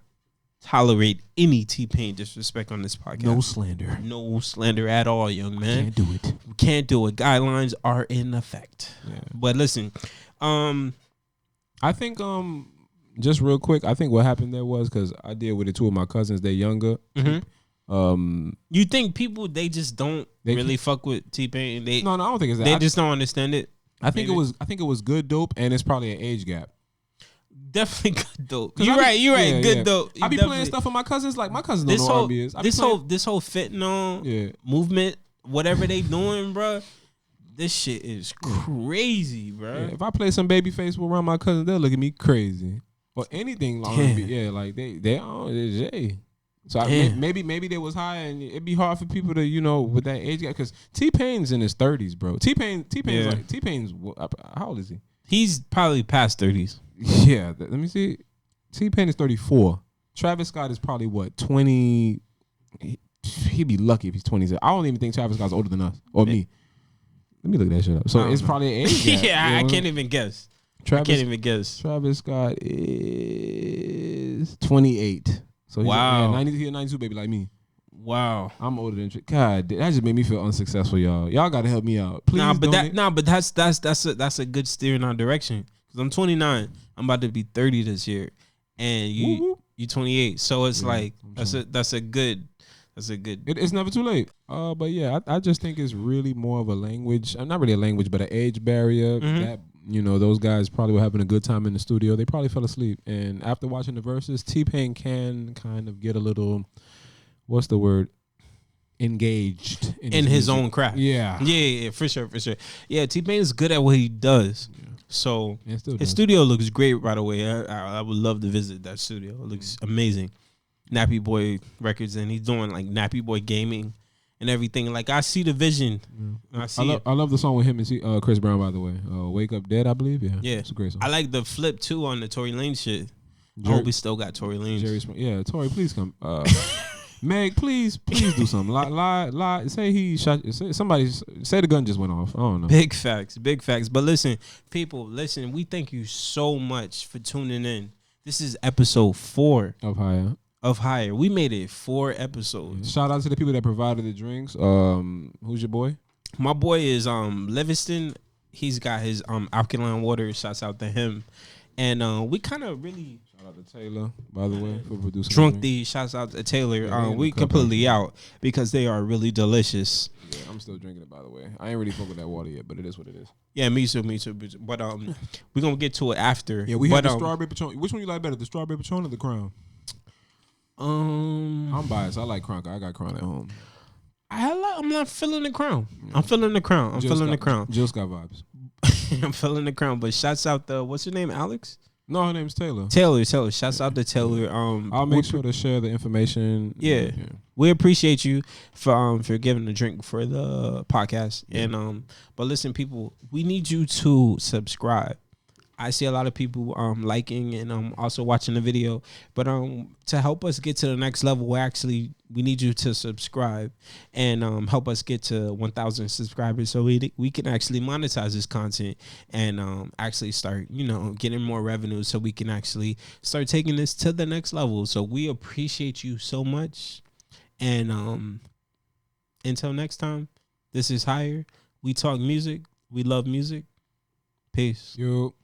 tolerate any T-Pain disrespect on this podcast. No slander at all, young man. Can't do it. We can't do it. Guidelines are in effect. Yeah. But listen, I think just real quick, I think what happened there was because I deal with it too with my cousins. They're younger. You think people they just don't really fuck with T-Pain? No, I don't think it's that. They just don't understand it. I think it was good dope, and it's probably an age gap. Definitely good dope. You're right. Yeah, good dope. I be playing stuff with my cousins. Like my cousins don't know what R&B is. This whole fentanyl movement, whatever they doing, bro. This shit is crazy, bro. Yeah, if I play some Babyface around my cousins, they'll look at me crazy. Or anything long R&B. Yeah, like they on Jay. So maybe they was high, and it'd be hard for people to with that age gap because T-Pain's in his 30s, bro. T-Pain's how old is he? He's probably past 30s. Yeah, let me see. T-Pain is 34. Travis Scott is probably what 20. He'd be lucky if he's 20. I don't even think Travis Scott's older than us or me. Let me look that shit up. So it's probably an age gap. Yeah, I can't even guess. Travis Scott is 28. So he's 92 baby like me. Wow, I'm older than God. That just made me feel unsuccessful, y'all. Y'all gotta help me out, please. But that's a good steer in our direction. Cause I'm 29. I'm about to be 30 this year, and you 28. So it's that's a good. It's never too late. But yeah, I just think it's really more of a language. Not really a language, but an age barrier. That those guys probably were having a good time in the studio. They probably fell asleep, and after watching the Verzuz, T-Pain can kind of get a little. What's the word? Engaged in his own craft. Yeah, for sure. Yeah, T-Pain is good at what he does. Yeah. So his studio looks great right away. I would love to visit that studio. It looks amazing. Nappy Boy Records, and he's doing like Nappy Boy Gaming and everything. Like I see the vision. Yeah. I love the song with him and Chris Brown, by the way. Wake Up Dead, I believe. Yeah, it's a great song. I like the flip too on the Tory Lanez shit. I hope we still got Tory Lanez. Tory, please come. Meg, please do something. Lie. Say he shot. Somebody say the gun just went off. I don't know. Big facts. But listen, people, we thank you so much for tuning in. This is episode 4 of Higher. We made it 4 episodes. Shout out to the people that provided the drinks. Who's your boy? My boy is Livingston. He's got his alkaline water. Shouts out to him. And we kind of really shout out to Taylor, by the way, for producing. Drunk these. Shouts out to Taylor. Yeah, we completely out because they are really delicious. Yeah, I'm still drinking it, by the way. I ain't really fuck with that water yet, but it is what it is. Yeah, me too. But we're gonna get to it after. Yeah, we had the strawberry Patron. Which one you like better, the strawberry Patron or the Crown? I'm biased. I like Crown. I got Crown at home. I'm not feeling the Crown. Yeah. I'm feeling the Crown. Jill Scott vibes. I'm feeling the Crown, but shouts out what's your name, Alex? No, her name's Taylor. Taylor. Shouts out to Taylor. I'll make sure to share the information. Yeah. We appreciate you for giving the drink for the podcast. Yeah. And but listen, people, we need you to subscribe. I see a lot of people liking and also watching the video, but to help us get to the next level, we need you to subscribe and help us get to 1,000 subscribers so we can actually monetize this content and actually start getting more revenue so we can actually start taking this to the next level. So we appreciate you so much, and until next time, this is Higher. We talk music. We love music. Peace. Yo.